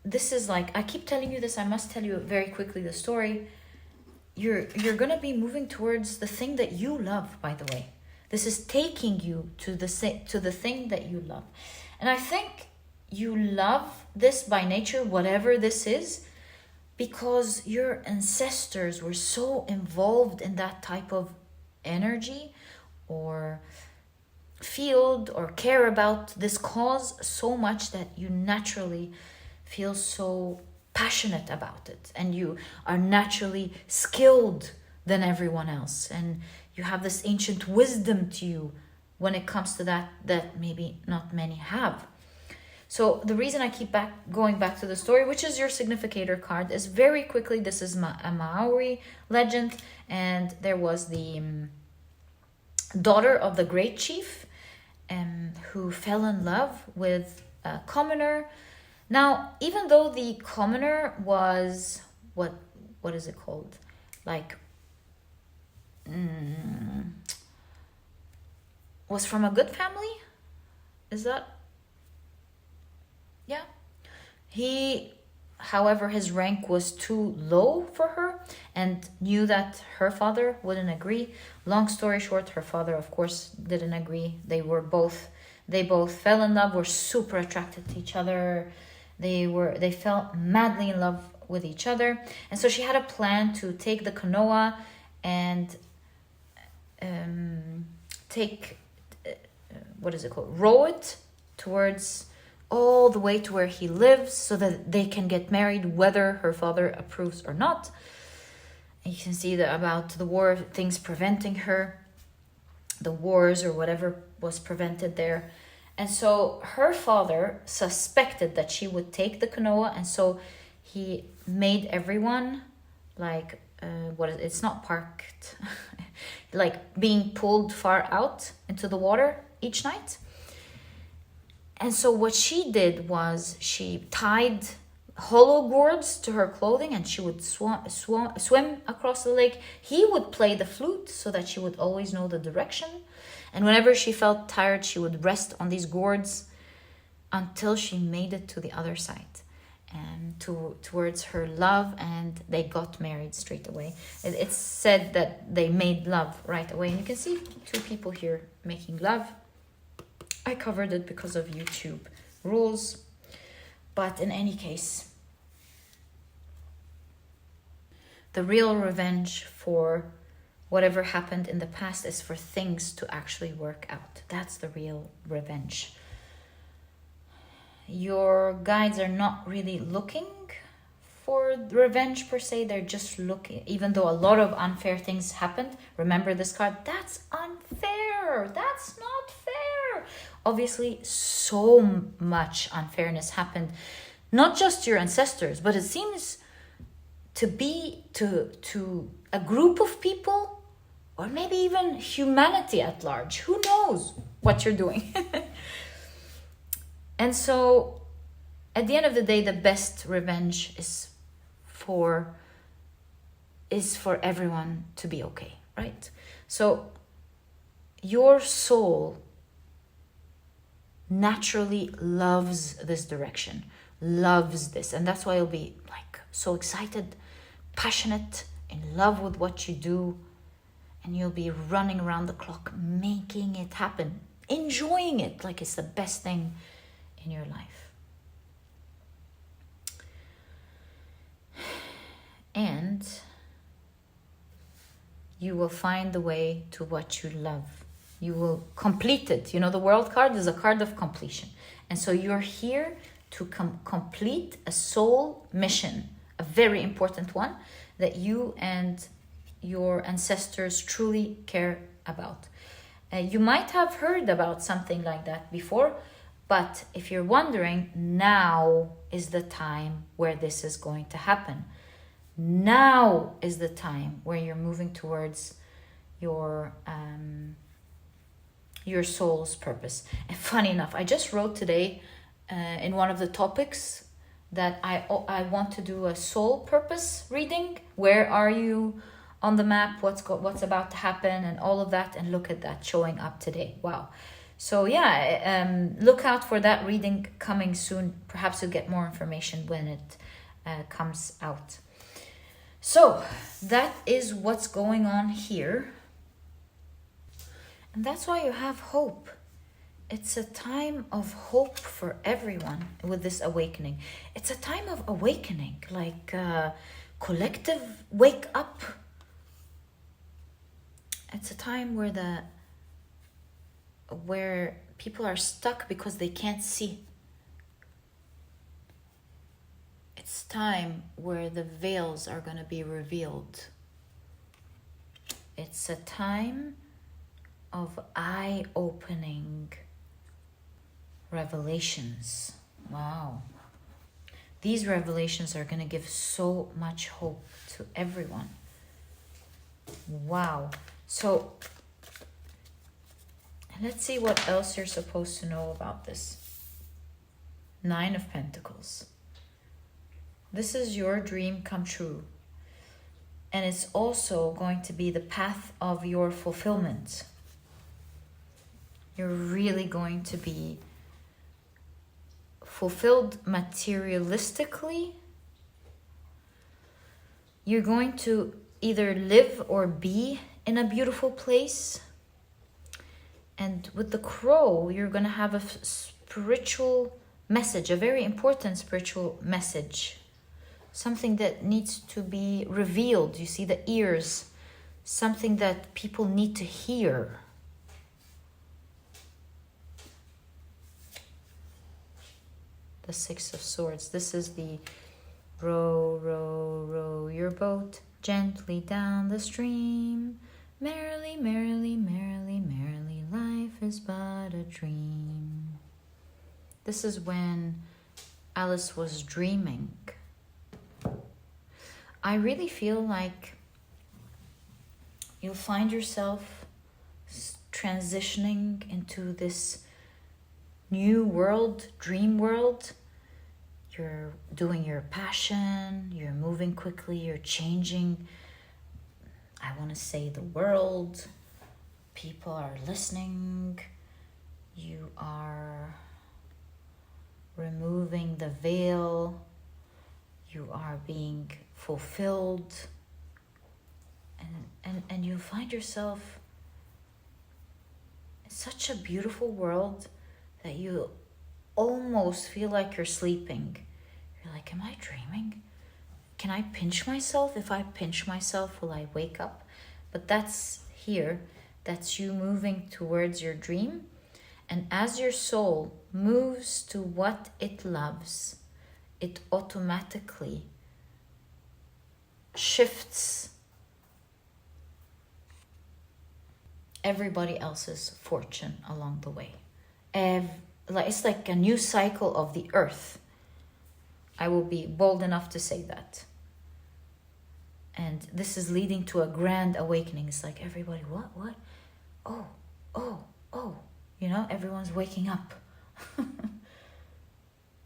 this is like, I keep telling you this, I must tell you very quickly the story. You're going to be moving towards the thing that you love, by the way. This is taking you to the thing that you love. And I think you love this by nature, whatever this is, because your ancestors were so involved in that type of energy or field or care about this cause so much that you naturally feel so passionate about it, and you are naturally skilled than everyone else, and you have this ancient wisdom to you when it comes to that maybe not many have. So the reason I keep going back to the story, which is your significator card, is very quickly, this is a Maori legend, and there was the daughter of the great chief who fell in love with a commoner. Now, even though the commoner was, what is it called? Like, was from a good family? Is that? Yeah. However, his rank was too low for her and knew that her father wouldn't agree. Long story short, her father, of course, didn't agree. They both fell in love, were super attracted to each other. They fell madly in love with each other. And so she had a plan to take the kanoa and row it towards all the way to where he lives so that they can get married, whether her father approves or not. And you can see that about the war, things preventing her, the wars or whatever was prevented there. And so her father suspected that she would take the kanoa, and so he made everyone like, it's not parked, like being pulled far out into the water each night. And so what she did was she tied hollow gourds to her clothing, and she would swim across the lake. He would play the flute so that she would always know the direction. And whenever she felt tired, she would rest on these gourds until she made it to the other side and towards her love, and they got married straight away. It's said that they made love right away. And you can see two people here making love. I covered it because of YouTube rules. But in any case, the real revenge for whatever happened in the past is for things to actually work out. That's the real revenge. Your guides are not really looking for revenge per se. They're just looking, even though a lot of unfair things happened. Remember this card? That's unfair. That's not fair. Obviously, so much unfairness happened. Not just your ancestors, but it seems to be to a group of people, or maybe even humanity at large. Who knows what you're doing? And so at the end of the day, the best revenge is for everyone to be okay, right? So your soul naturally loves this direction, loves this, and that's why you'll be like so excited, passionate, in love with what you do, and you'll be running around the clock making it happen, enjoying it like it's the best thing in your life. And you will find the way to what you love. You will complete it. You know, the World card is a card of completion. And so you're here to complete a soul mission, a very important one that you and your ancestors truly care about. You might have heard about something like that before, but if you're wondering, now is the time where this is going to happen. Now is the time where you're moving towards your soul's purpose. And funny enough, I just wrote today in one of the topics that I want to do a soul purpose reading. Where are you on the map? What's about to happen and all of that, and look at that showing up today. Wow. So yeah, look out for that reading coming soon. Perhaps you'll get more information when it comes out. So that is what's going on here. And that's why you have hope. It's a time of hope for everyone with this awakening. It's a time of awakening, like collective wake up. It's a time where people are stuck because they can't see. It's time where the veils are going to be revealed. It's a time of eye-opening revelations. Wow. These revelations are going to give so much hope to everyone. Wow. So let's see what else you're supposed to know about this. 9 of Pentacles. This is your dream come true. And it's also going to be the path of your fulfillment. You're really going to be fulfilled materialistically. You're going to either live or be in a beautiful place. And with the crow, you're going to have a spiritual message, a very important spiritual message. Something that needs to be revealed. You see the ears, something that people need to hear. The 6 of Swords. This is the row, row, row your boat gently down the stream. Merrily, merrily, merrily, merrily, life is but a dream. This is when Alice was dreaming. I really feel like you'll find yourself transitioning into this new world, dream world. You're doing your passion, you're moving quickly, you're changing, I want to say, the world. People are listening. You are removing the veil. You are being fulfilled. And you find yourself in such a beautiful world that you almost feel like you're sleeping. You're like, am I dreaming? Can I pinch myself? If I pinch myself, will I wake up? But that's here. That's you moving towards your dream. And as your soul moves to what it loves, it automatically shifts everybody else's fortune along the way. It's like a new cycle of the earth. I will be bold enough to say that. And this is leading to a grand awakening. It's like everybody, what? Oh. You know, everyone's waking up.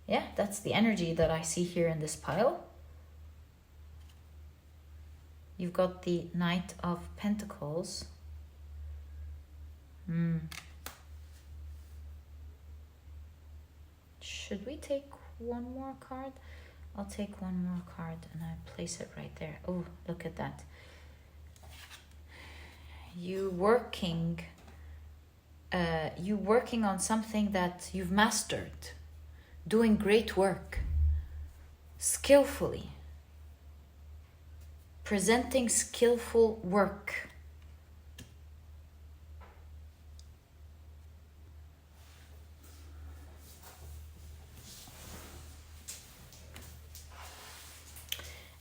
Yeah, that's the energy that I see here in this pile. You've got the Knight of Pentacles. Should we take one more card? I'll take one more card and I place it right there. Oh, look at that. You working on something that you've mastered, doing great work, skillfully, presenting skillful work.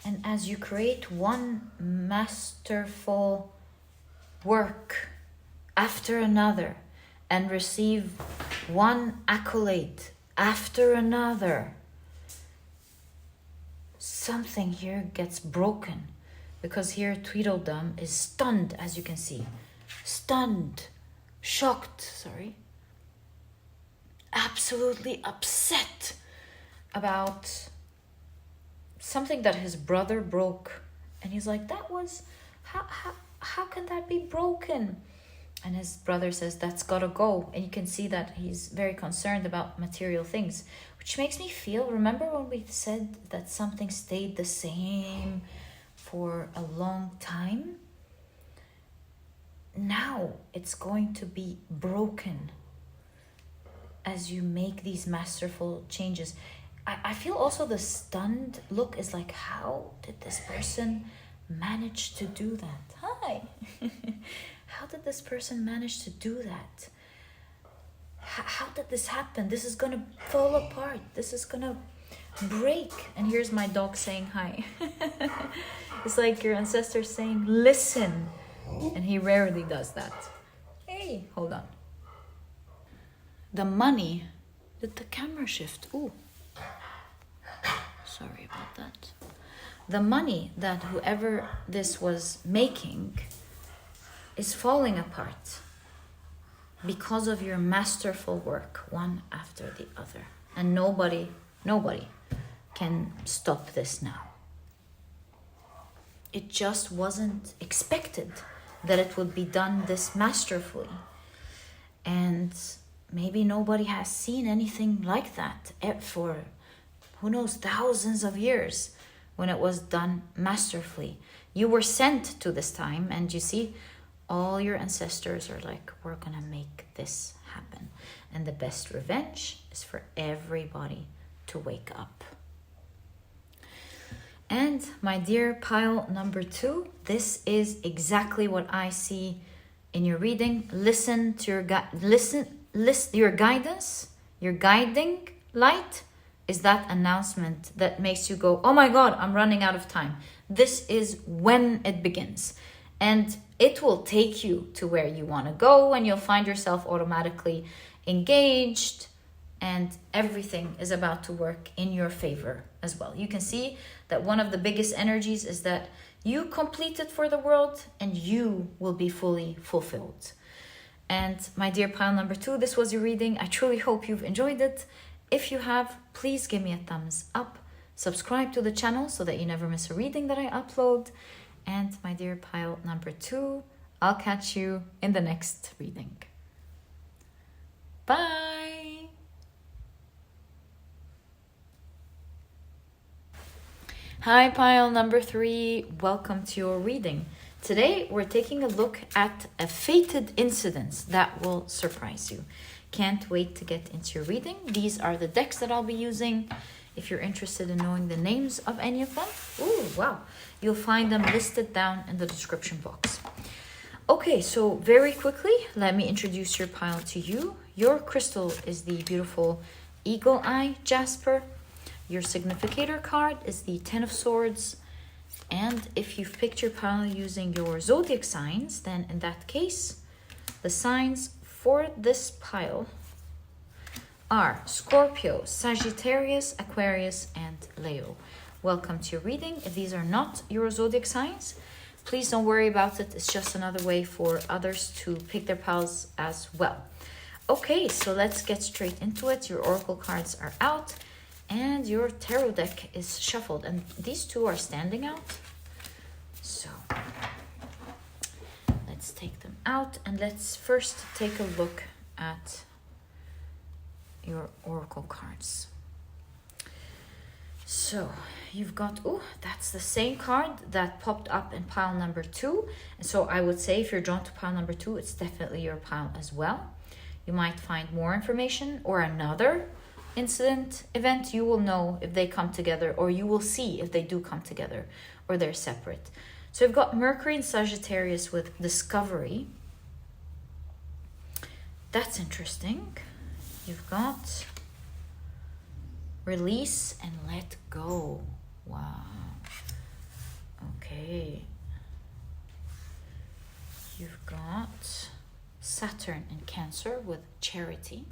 And as you create one masterful work after another and receive one accolade after another, something here gets broken. Because here Tweedledum is stunned, as you can see. Stunned, shocked, sorry. Absolutely upset about something that his brother broke. And he's like, how can that be broken? And his brother says, that's gotta go. And you can see that he's very concerned about material things, which makes me feel, remember when we said that something stayed the same for a long time? Now it's going to be broken as you make these masterful changes. I feel also the stunned look is like, how did this person manage to do that? Hi. How did this person manage to do that? How did this happen? This is gonna fall apart. This is gonna break. And here's my dog saying hi. It's like your ancestor saying, listen. And he rarely does that. Hey, hold on. The money. Did the camera shift? Ooh. Sorry about that. The money that whoever this was making is falling apart because of your masterful work, one after the other. And nobody can stop this now. It just wasn't expected that it would be done this masterfully. And maybe nobody has seen anything like that for, who knows, thousands of years when it was done masterfully. You were sent to this time, and you see, all your ancestors are like, we're gonna make this happen. And the best revenge is for everybody to wake up. And my dear pile number 2, this is exactly what I see in your reading. Listen to your guidance, your guiding light is that announcement that makes you go, oh my God, I'm running out of time. This is when it begins. And it will take you to where you want to go, and you'll find yourself automatically engaged, and everything is about to work in your favor as well. You can see that one of the biggest energies is that you complete it for the world and you will be fully fulfilled. And my dear pile number 2, this was your reading. I truly hope you've enjoyed it. If you have, please give me a thumbs up. Subscribe to the channel so that you never miss a reading that I upload. And my dear pile number 2, I'll catch you in the next reading. Bye! Hi pile number 3, welcome to your reading. Today we're taking a look at a fated incident that will surprise you. Can't wait to get into your reading. These are the decks that I'll be using. If you're interested in knowing the names of any of them, ooh, wow, you'll find them listed down in the description box. Okay, so very quickly, let me introduce your pile to you. Your crystal is the beautiful Eagle Eye Jasper. Your significator card is the 10 of Swords. And if you've picked your pile using your zodiac signs, then in that case, the signs for this pile are Scorpio, Sagittarius, Aquarius, and Leo. Welcome to your reading. If these are not your zodiac signs, please don't worry about it. It's just another way for others to pick their piles as well. Okay, so let's get straight into it. Your oracle cards are out and your tarot deck is shuffled, and these two are standing out. So let's take them out and let's first take a look at your oracle cards. So you've got, oh, that's the same card that popped up in pile number 2. And so I would say if you're drawn to pile number 2, it's definitely your pile as well. You might find more information or another event. You will know if they come together, or you will see if they do come together or they're separate. So you've got Mercury and Sagittarius with discovery. That's interesting. You've got release and let go. Wow. Okay. You've got Saturn and Cancer with charity.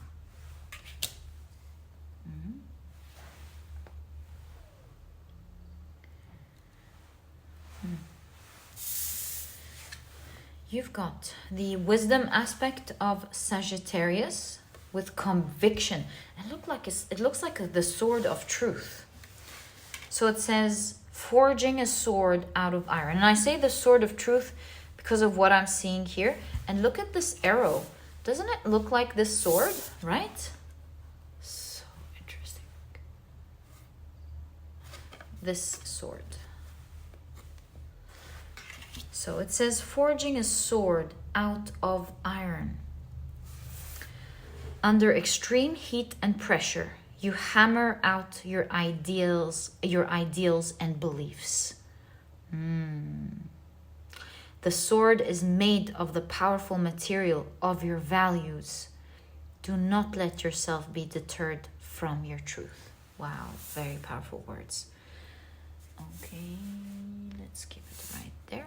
You've got the wisdom aspect of Sagittarius with conviction. It looks like the sword of truth. So it says, forging a sword out of iron. And I say the sword of truth because of what I'm seeing here. And look at this arrow. Doesn't it look like this sword, right? So interesting. This sword. So it says, forging a sword out of iron. Under extreme heat and pressure, you hammer out your ideals and beliefs. The sword is made of the powerful material of your values. Do not let yourself be deterred from your truth. Wow, very powerful words. Okay, let's keep it right there.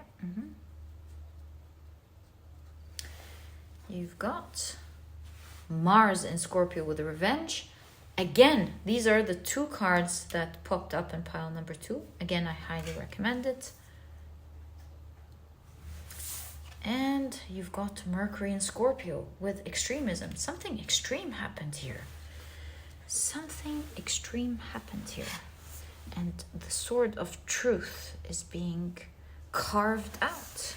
You've got Mars in Scorpio with revenge. Again, these are the two cards that popped up in pile number 2. Again, I highly recommend it. And you've got Mercury in Scorpio with extremism. Something extreme happened here. Something extreme happened here. And the sword of truth is being carved out.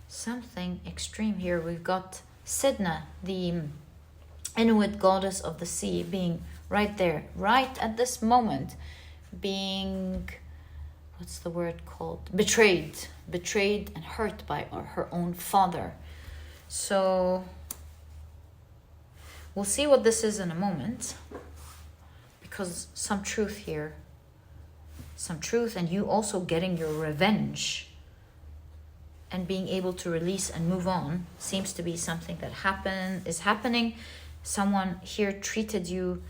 Something extreme here. We've got Sedna, the Inuit goddess of the sea, being right there, right at this moment, being, what's the word called? Betrayed and hurt by her own father. So we'll see what this is in a moment, because some truth here, and you also getting your revenge and being able to release and move on seems to be something that is happening. Someone here treated you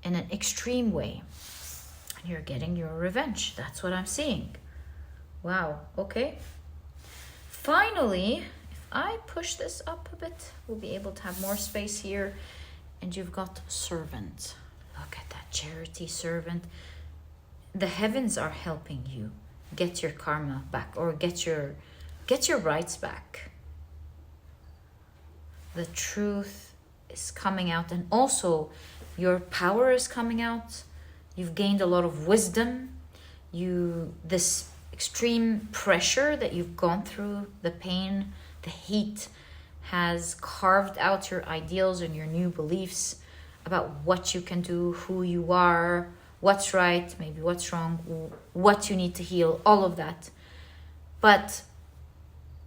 in an extreme way, and you're getting your revenge. That's what I'm seeing. Wow, okay. Finally, if I push this up a bit, we'll be able to have more space here. And you've got servant. Look at that, charity servant. The heavens are helping you get your karma back, or get your rights back. The truth is coming out, and also your power is coming out. You've gained a lot of wisdom. This extreme pressure that you've gone through, the pain, the heat, has carved out your ideals and your new beliefs about what you can do, who you are, what's right, maybe what's wrong, what you need to heal, all of that. But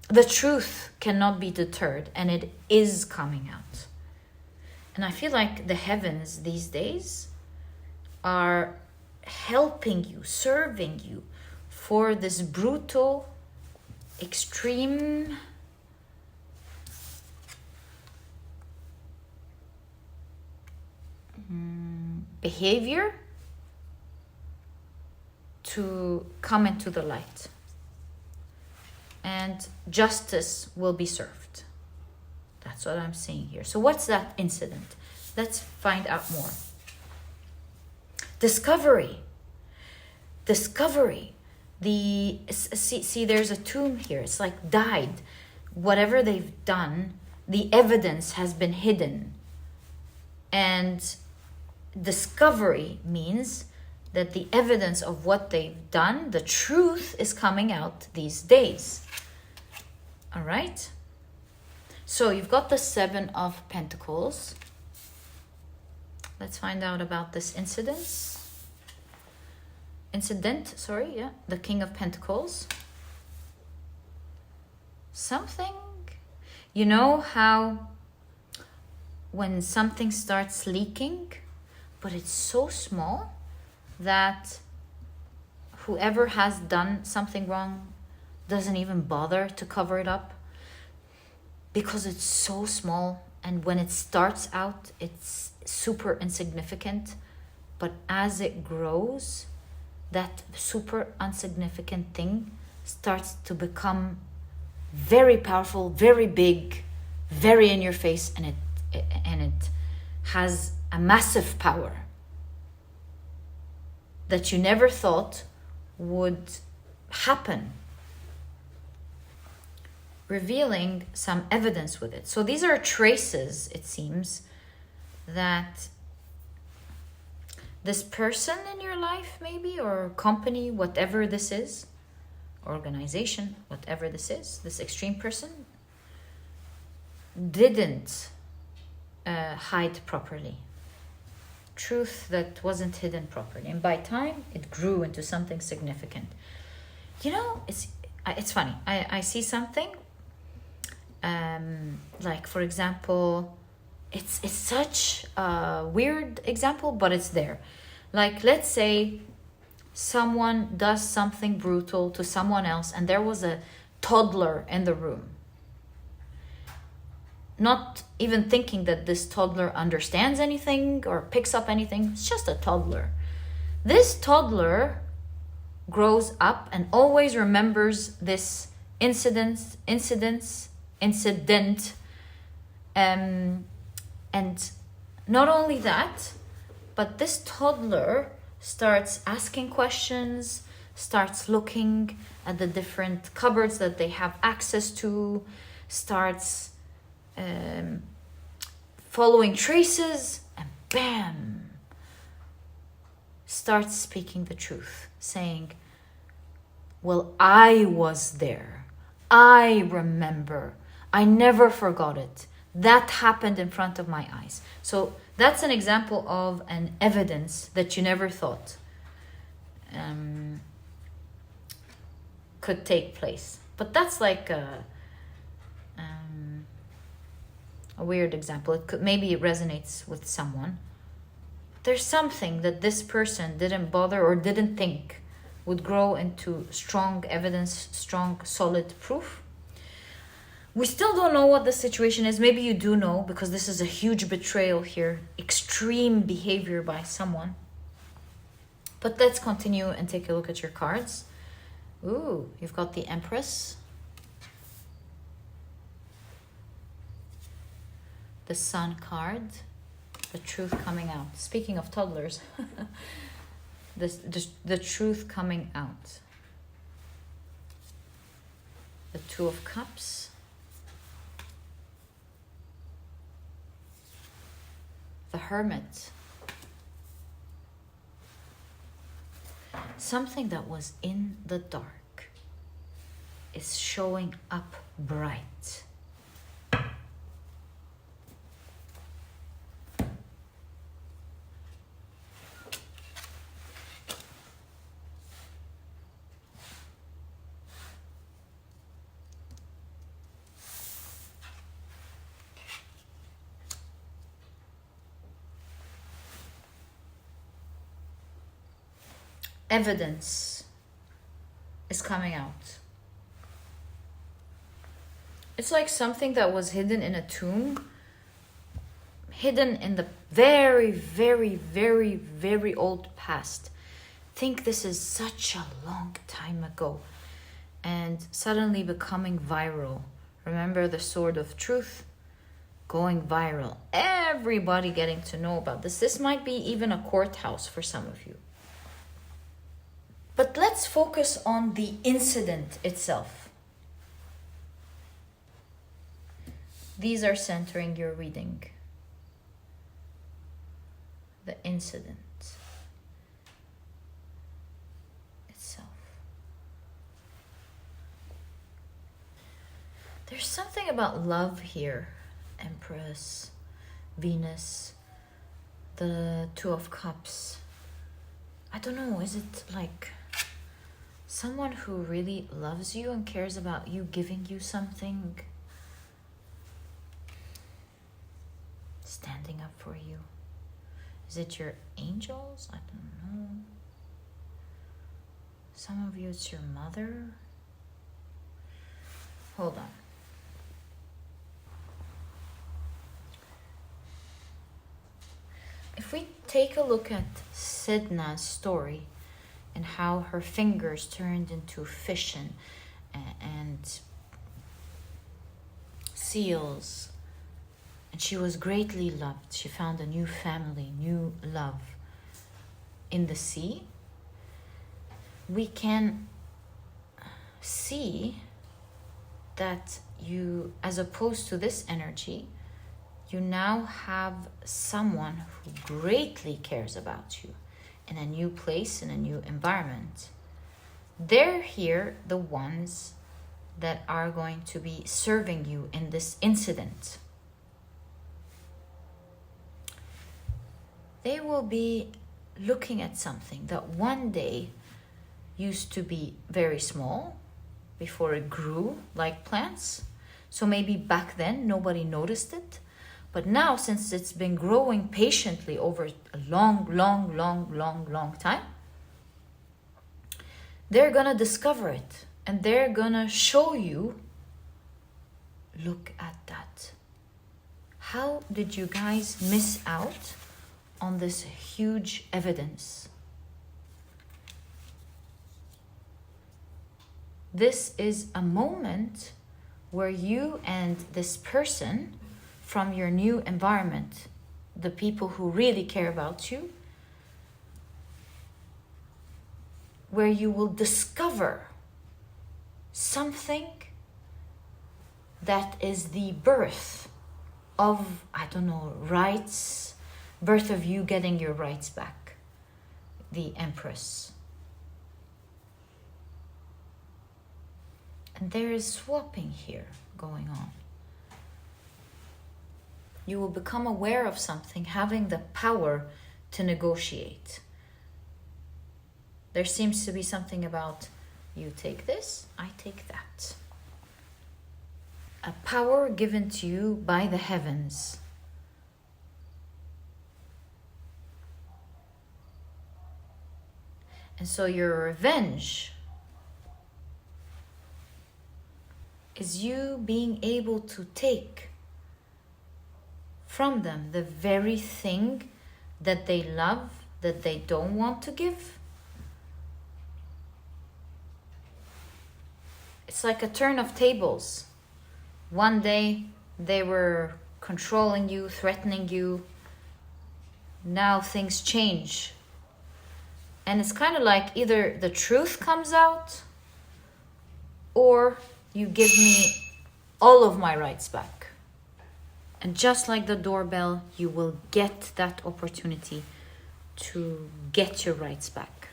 the truth cannot be deterred, and it is coming out. And I feel like the heavens these days are helping you, serving you for this brutal, extreme behavior to come into the light. And justice will be served. That's what I'm seeing here. So what's that incident? Let's find out more. Discovery. See, there's a tomb here. It's like died. Whatever they've done, the evidence has been hidden. And discovery means that the evidence of what they've done, the truth, is coming out these days. All right? So you've got the 7 of Pentacles. Let's find out about this incident, the King of Pentacles. Something, you know how when something starts leaking, but it's so small that whoever has done something wrong doesn't even bother to cover it up, because it's so small, and when it starts out, it's super insignificant, but as it grows, that super insignificant thing starts to become very powerful, very big, very in your face, and it has a massive power that you never thought would happen. revealing some evidence with it. So these are traces, it seems, that this person in your life, maybe, or company, whatever this is, organization, whatever this is, this extreme person didn't hide properly. Truth that wasn't hidden properly. And by time, it grew into something significant. You know, it's funny. I see something, like, for example, it's such a weird example, but it's there. Like, let's say someone does something brutal to someone else, and there was a toddler in the room. Not even thinking that this toddler understands anything or picks up anything. It's just a toddler. This toddler grows up and always remembers this incident, and not only that, but this toddler starts asking questions, starts looking at the different cupboards that they have access to, starts following traces, and bam, starts speaking the truth, saying, well, I was there. I remember. I never forgot it. That happened in front of my eyes. So that's an example of an evidence that you never thought could take place. But that's like a weird example. It could, maybe it resonates with someone. There's something that this person didn't bother or didn't think would grow into strong evidence, strong, solid proof. We still don't know what the situation is. Maybe you do know, because this is a huge betrayal here, extreme behavior by someone. But let's continue and take a look at your cards. Ooh, you've got the Empress, the Sun card, the truth coming out. Speaking of toddlers, the truth coming out. The Two of Cups, the Hermit. Something that was in the dark is showing up bright. Evidence is coming out. It's like something that was hidden in a tomb, hidden in the very, very, very, very old past. Think this is such a long time ago, and suddenly becoming viral. Remember the Sword of Truth? Going viral. Everybody getting to know about this. This might be even a courthouse for some of you. But let's focus on the incident itself. These are centering your reading. The incident itself. There's something about love here. Empress, Venus, the Two of Cups. I don't know, is it like someone who really loves you and cares about you, giving you something, standing up for you? Is it your angels? I don't know. Some of you, it's your mother. Hold on. If we take a look at Sedna's story and how her fingers turned into fish and seals, and she was greatly loved. She found a new family, new love in the sea. We can see that you, as opposed to this energy, you now have someone who greatly cares about you in a new place, in a new environment. They're here, the ones that are going to be serving you in this incident. They will be looking at something that one day used to be very small before it grew like plants. So maybe back then nobody noticed it. But now, since it's been growing patiently over a long time, they're gonna discover it and they're gonna show you, look at that. How did you guys miss out on this huge evidence? This is a moment where you and this person from your new environment, the people who really care about you, where you will discover something that is the birth of, I don't know, rights, birth of you getting your rights back, the Empress. And there is swapping here going on. You will become aware of something, having the power to negotiate. There seems to be something about, you take this, I take that. A power given to you by the heavens. And so your revenge is you being able to take from them the very thing that they love, that they don't want to give. It's like a turn of tables. One day they were controlling you, threatening you. Now things change. And it's kind of like either the truth comes out or you give me all of my rights back. And just like the doorbell, you will get that opportunity to get your rights back.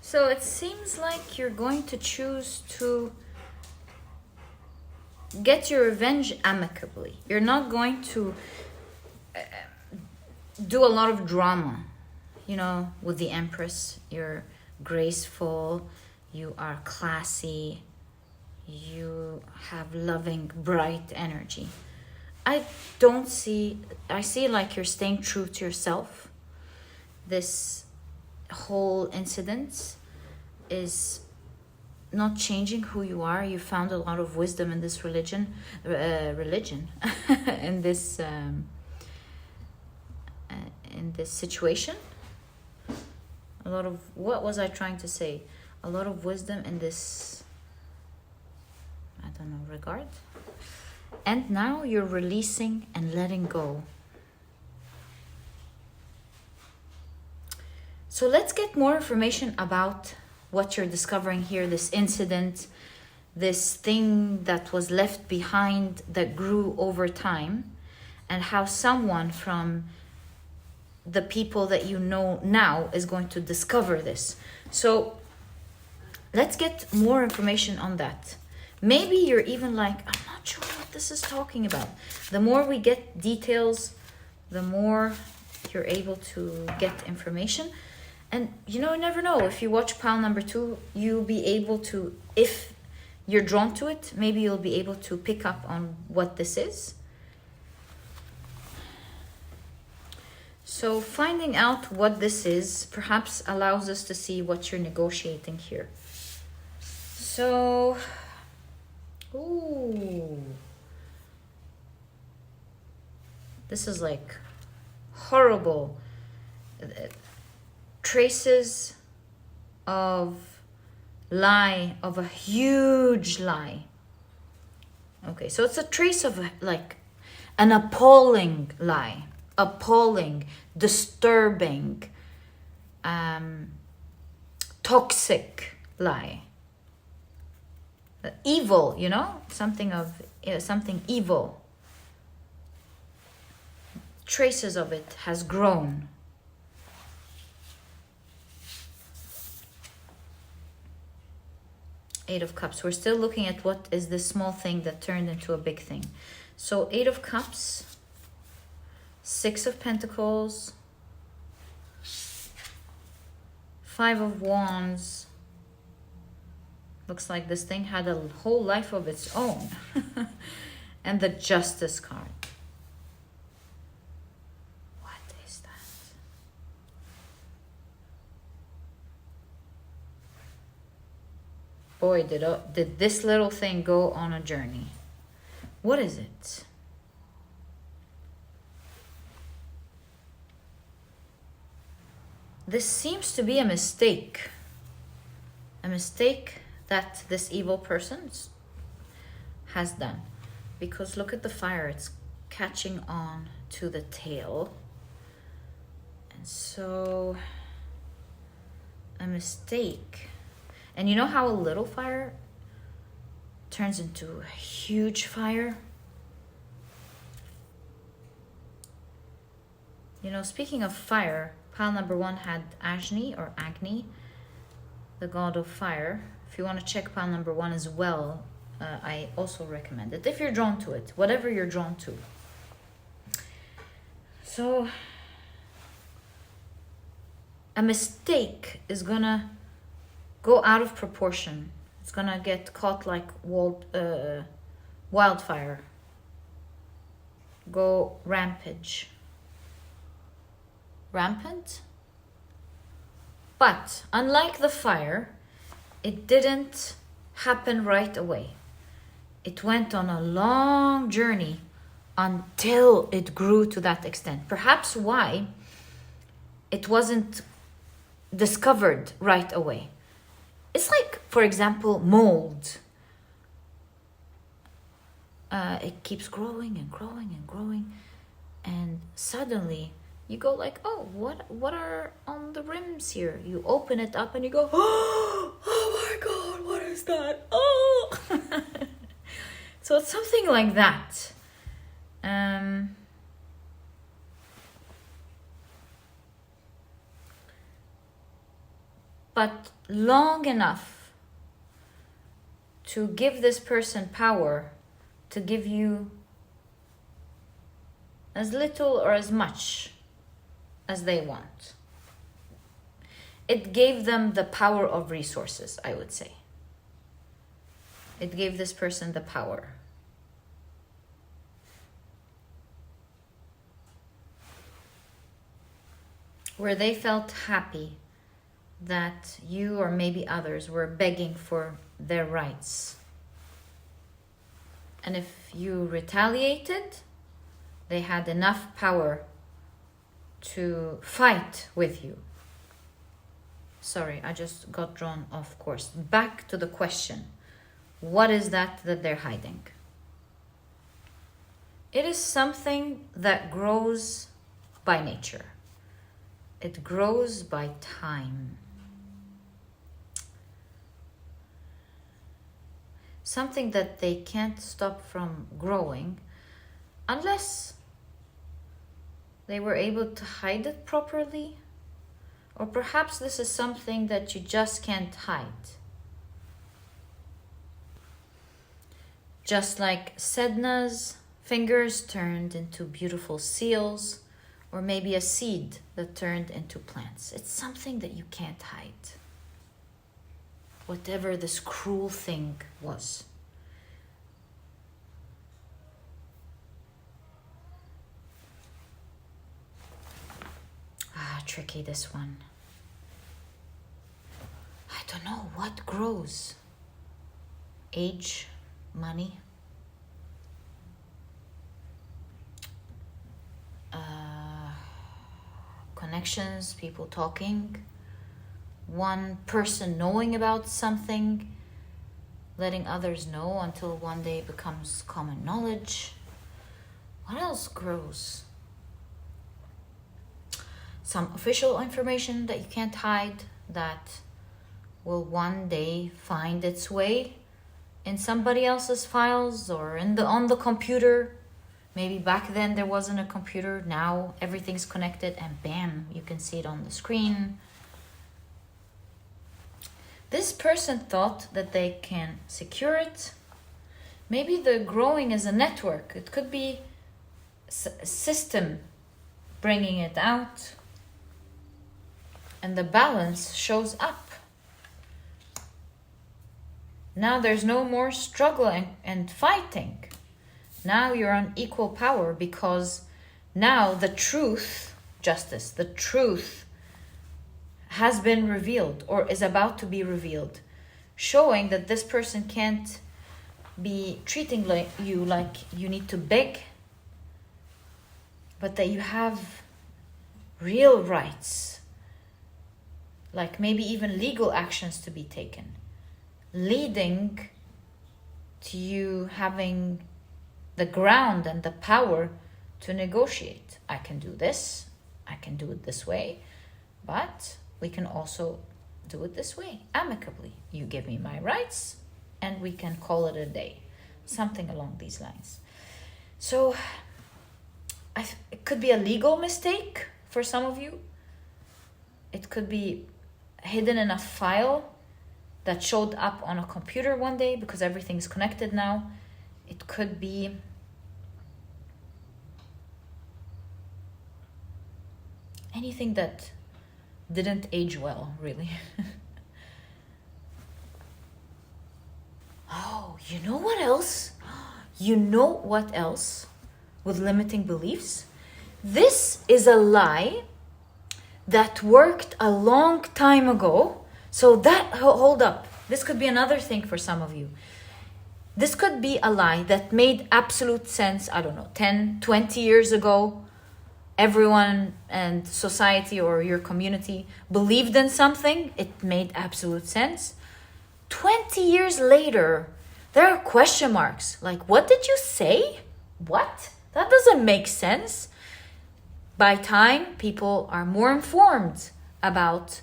So it seems like you're going to choose to get your revenge amicably. You're not going to do a lot of drama. You know, with the Empress, you're graceful, you are classy, you have loving, bright energy. I see like you're staying true to yourself. This whole incident is not changing who you are. You found a lot of wisdom in this religion, in this situation. A lot of, what was I trying to say? A lot of wisdom in this, I don't know, regard. And now you're releasing and letting go. So let's get more information about what you're discovering here, this incident, this thing that was left behind that grew over time, and how someone from the people that you know now is going to discover this. So let's get more information on that. Maybe you're even like, I'm not sure what this is talking about. The more we get details, the more you're able to get information. And you never know. If you watch pile number 2, you'll be able to, if you're drawn to it, maybe you'll be able to pick up on what this is. So finding out what this is perhaps allows us to see what you're negotiating here. So, ooh, this is like horrible. Traces of lie, of a huge lie. Okay, so it's a trace of like an appalling lie. Appalling, disturbing, toxic lie. evil, you know, something of something evil. Traces of it has grown. Eight of Cups. We're still looking at what is this small thing that turned into a big thing. So Eight of Cups, Six of Pentacles, Five of Wands. Looks like this thing had a whole life of its own. And the Justice card. What is that? Boy, did this little thing go on a journey. What is it? This seems to be a mistake. A mistake that this evil person has done. Because look at the fire, it's catching on to the tail. And so, a mistake. And you know how a little fire turns into a huge fire? You know, speaking of fire, pile number 1 had Agni or Agni, the god of fire. If you want to check pile number 1 as well, I also recommend it if you're drawn to it, whatever you're drawn to. So, a mistake is gonna go out of proportion. It's gonna get caught like wildfire. Go rampant. But unlike the fire, it didn't happen right away. It went on a long journey until it grew to that extent. Perhaps why it wasn't discovered right away. It's like, for example, mold. It keeps growing and growing and growing, and suddenly you go like, oh, what are on the rims here? You open it up and you go, oh my God, what is that? Oh! So it's something like that. But long enough to give this person power to give you as little or as much as they want. It gave them the power of resources, I would say. It gave this person the power. Where they felt happy that you or maybe others were begging for their rights. And if you retaliated, they had enough power to fight with you. Sorry, I just got drawn off course. Back to the question. What is that they're hiding? It is something that grows by nature. It grows by time. Something that they can't stop from growing unless they were able to hide it properly. Or perhaps this is something that you just can't hide. Just like Sedna's fingers turned into beautiful seals, or maybe a seed that turned into plants. It's something that you can't hide. Whatever this cruel thing was. Tricky, this one. I don't know what grows. Age, money, connections, people talking, one person knowing about something, letting others know until one day it becomes common knowledge. What else grows? Some official information that you can't hide that will one day find its way in somebody else's files or on the computer. Maybe back then there wasn't a computer. Now everything's connected and bam, you can see it on the screen. This person thought that they can secure it. Maybe the growing is a network. It could be a system bringing it out. And the balance shows up. Now there's no more struggle and fighting. Now you're on equal power because now the truth, justice, the truth has been revealed or is about to be revealed, showing that this person can't be treating you like you need to beg, but that you have real rights, like maybe even legal actions to be taken, leading to you having the ground and the power to negotiate. I can do this, I can do it this way, but we can also do it this way, amicably. You give me my rights and we can call it a day. Something along these lines. So it could be a legal mistake for some of you. It could be hidden in a file that showed up on a computer one day because everything's connected now. It could be anything that didn't age well, really. Oh, you know what else? You know what else with limiting beliefs? This is a lie that worked a long time ago. So that, hold up. This could be another thing for some of you. This could be a lie that made absolute sense, I don't know, 10, 20 years ago. Everyone and society or your community believed in something. It made absolute sense. 20 years later, there are question marks. Like, what did you say? What? That doesn't make sense. By time, people are more informed about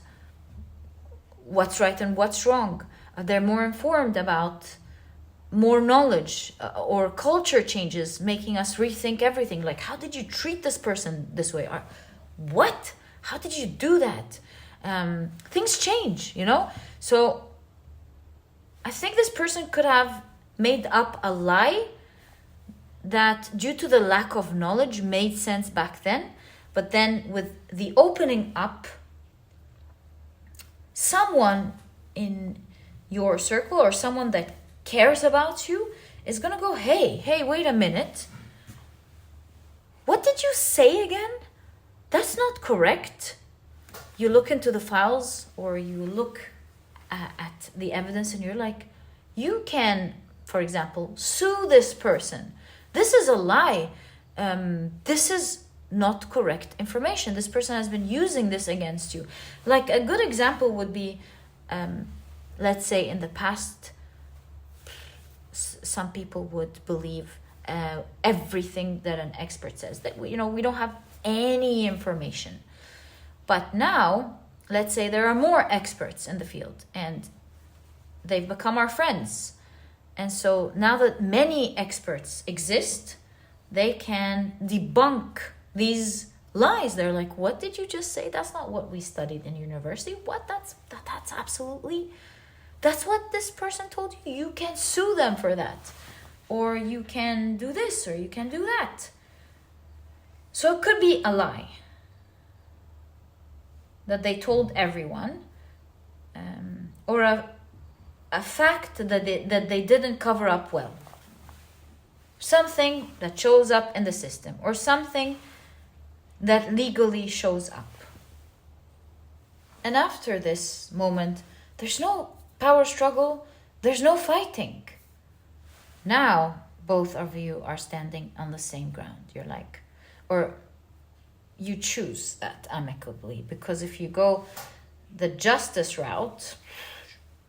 what's right and what's wrong. They're more informed about more knowledge or culture changes, making us rethink everything. Like, how did you treat this person this way? Or, what? How did you do that? Things change, you know? So I think this person could have made up a lie that, due to the lack of knowledge, made sense back then. But then with the opening up, someone in your circle or someone that cares about you is gonna go, hey, wait a minute. What did you say again? That's not correct. You look into the files or you look at the evidence and you're like, you can, for example, sue this person. This is a lie. This is not correct information. This person has been using this against you. Like a good example would be, let's say in the past, some people would believe everything that an expert says, that we don't have any information. But now, let's say there are more experts in the field and they've become our friends. And so now that many experts exist, they can debunk these lies. They're like, what did you just say? That's not what we studied in university. What? That's absolutely, that's what this person told you. You can sue them for that. Or you can do this, or you can do that. So it could be a lie that they told everyone, or a fact that they didn't cover up well. Something that shows up in the system, or something that legally shows up. And after this moment, there's no power struggle, there's no fighting. Now, both of you are standing on the same ground. You're like, or you choose that amicably, because if you go the justice route,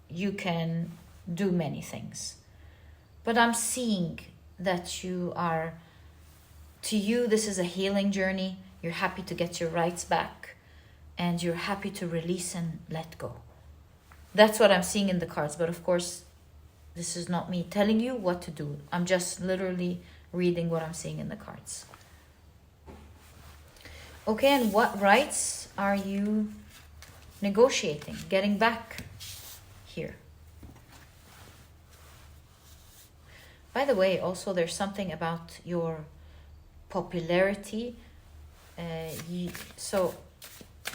you can do many things. But I'm seeing that you are, to you, this is a healing journey. You're happy to get your rights back, and you're happy to release and let go. That's what I'm seeing in the cards. But of course, This is not me telling you what to do. I'm just literally reading what I'm seeing in the cards. Okay, and what rights are you negotiating, getting back here? By the way, also there's something about your popularity. So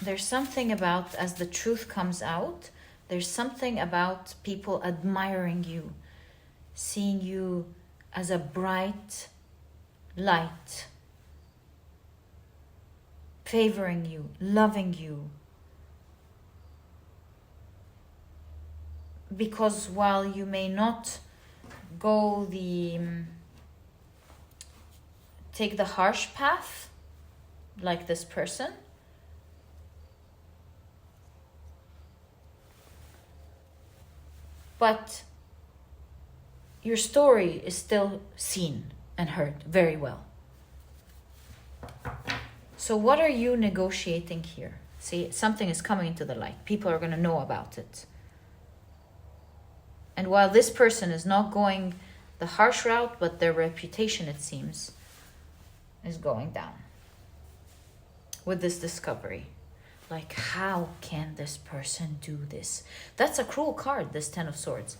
there's something about, as the truth comes out, there's something about people admiring you, seeing you as a bright light, favoring you, loving you. Because while you may not go take the harsh path like this person, but your story is still seen and heard very well. So what are you negotiating here? See, something is coming into the light. People are going to know about it. And while this person is not going the harsh route, but their reputation, it seems, is going down with this discovery. Like, how can this person do this? That's a cruel card, this Ten of Swords.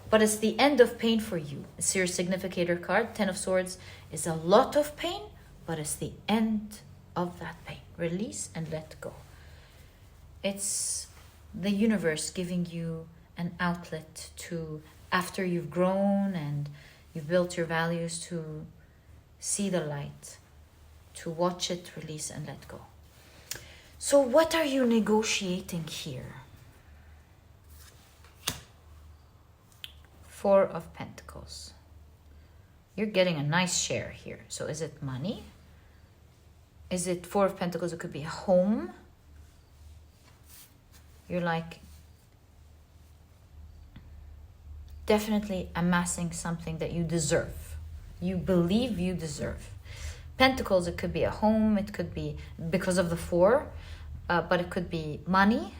But it's the end of pain for you. It's your significator card. Ten of Swords is a lot of pain, but it's the end of that pain. Release and let go. It's the universe giving you an outlet to, after you've grown and you've built your values, to see the light, to watch it, release and let go. So what are you negotiating here? Four of Pentacles. You're getting a nice share here. So is it money? Is it Four of Pentacles? It could be a home. You're like definitely amassing something that you deserve. You believe you deserve. Pentacles, it could be a home. It could be because of the four, but it could be money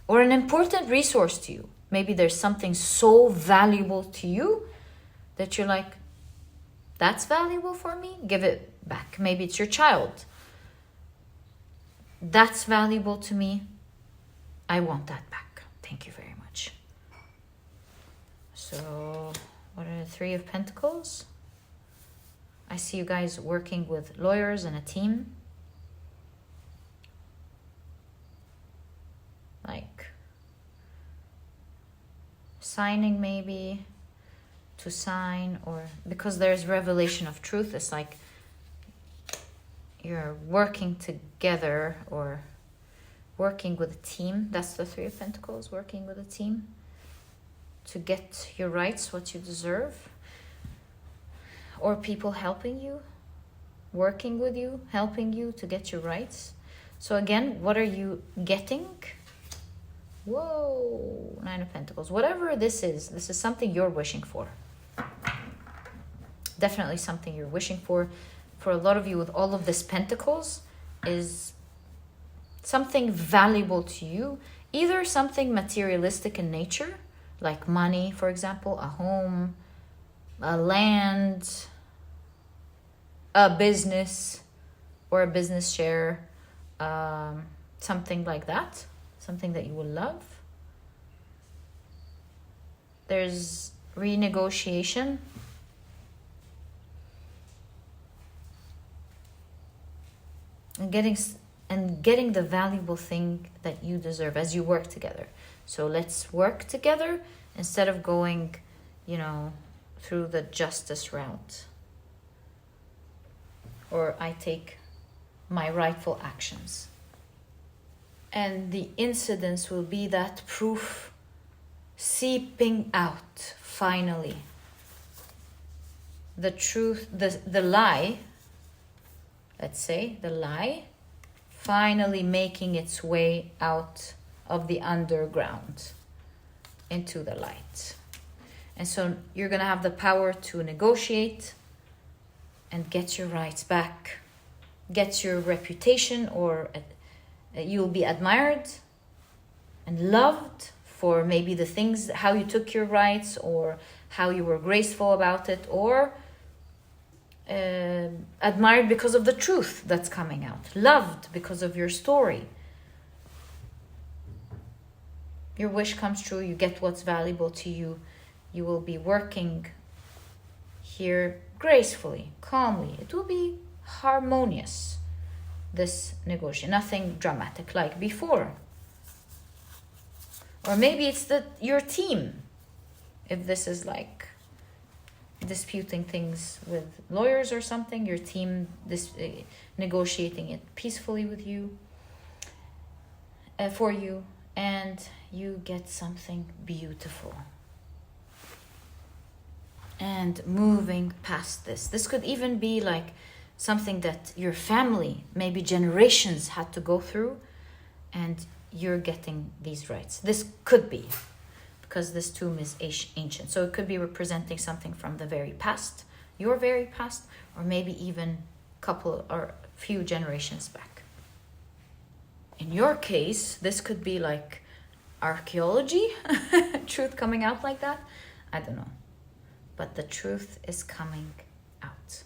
or an important resource to you. Maybe there's something so valuable to you that you're like, that's valuable for me, give it back. Maybe it's your child. That's valuable to me. I want that back. Thank you very much. So, what are the Three of Pentacles? I see you guys working with lawyers and a team. Like signing, maybe to sign, or because there's revelation of truth. It's like you're working together or working with a team. That's the Three of Pentacles, working with a team to get your rights, what you deserve. Or people helping you, working with you, helping you to get your rights. So again, what are you getting? Whoa, Nine of Pentacles. Whatever this is something you're wishing for. Definitely something you're wishing for. For a lot of you with all of this Pentacles is something valuable to you. Either something materialistic in nature, like money, for example, a home, a land, a business, or a business share, something like that, something that you will love. There's renegotiation. And getting the valuable thing that you deserve as you work together. So let's work together instead of going, through the justice route. Or I take my rightful actions. And the incidence will be that proof seeping out, finally. The truth, the lie, let's say, the lie, finally making its way out of the underground into the light. And so you're going to have the power to negotiate and get your rights back, get your reputation, or you'll be admired and loved for maybe the things, how you took your rights, or how you were graceful about it, or admired because of the truth that's coming out, loved because of your story. Your wish comes true, you get what's valuable to you. You will be working here gracefully, calmly. It will be harmonious, this negotiation, nothing dramatic like before. Or maybe it's your team, if this is like disputing things with lawyers or something, your team negotiating it peacefully with you, for you, and you get something beautiful. And moving past this could even be like something that your family, maybe generations, had to go through, and you're getting these rights. This could be, because this tomb is ancient. So it could be representing something from the very past, your very past, or maybe even couple or few generations back. In your case, this could be like archaeology, truth coming out like that. I don't know. But the truth is coming out.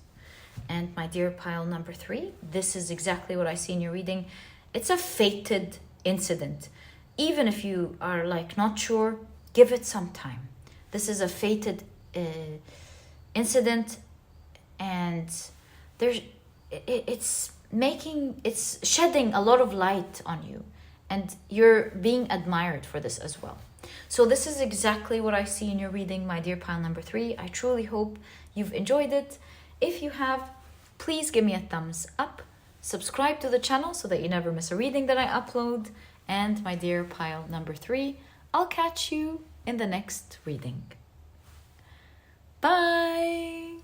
And my dear pile number 3, this is exactly what I see in your reading. It's a fated incident. Even if you are like not sure, give it some time. This is a fated incident, and it's shedding a lot of light on you, and you're being admired for this as well. So this is exactly what I see in your reading, my dear pile number 3. I truly hope you've enjoyed it. If you have, please give me a thumbs up. Subscribe to the channel so that you never miss a reading that I upload. And my dear pile number 3, I'll catch you in the next reading. Bye!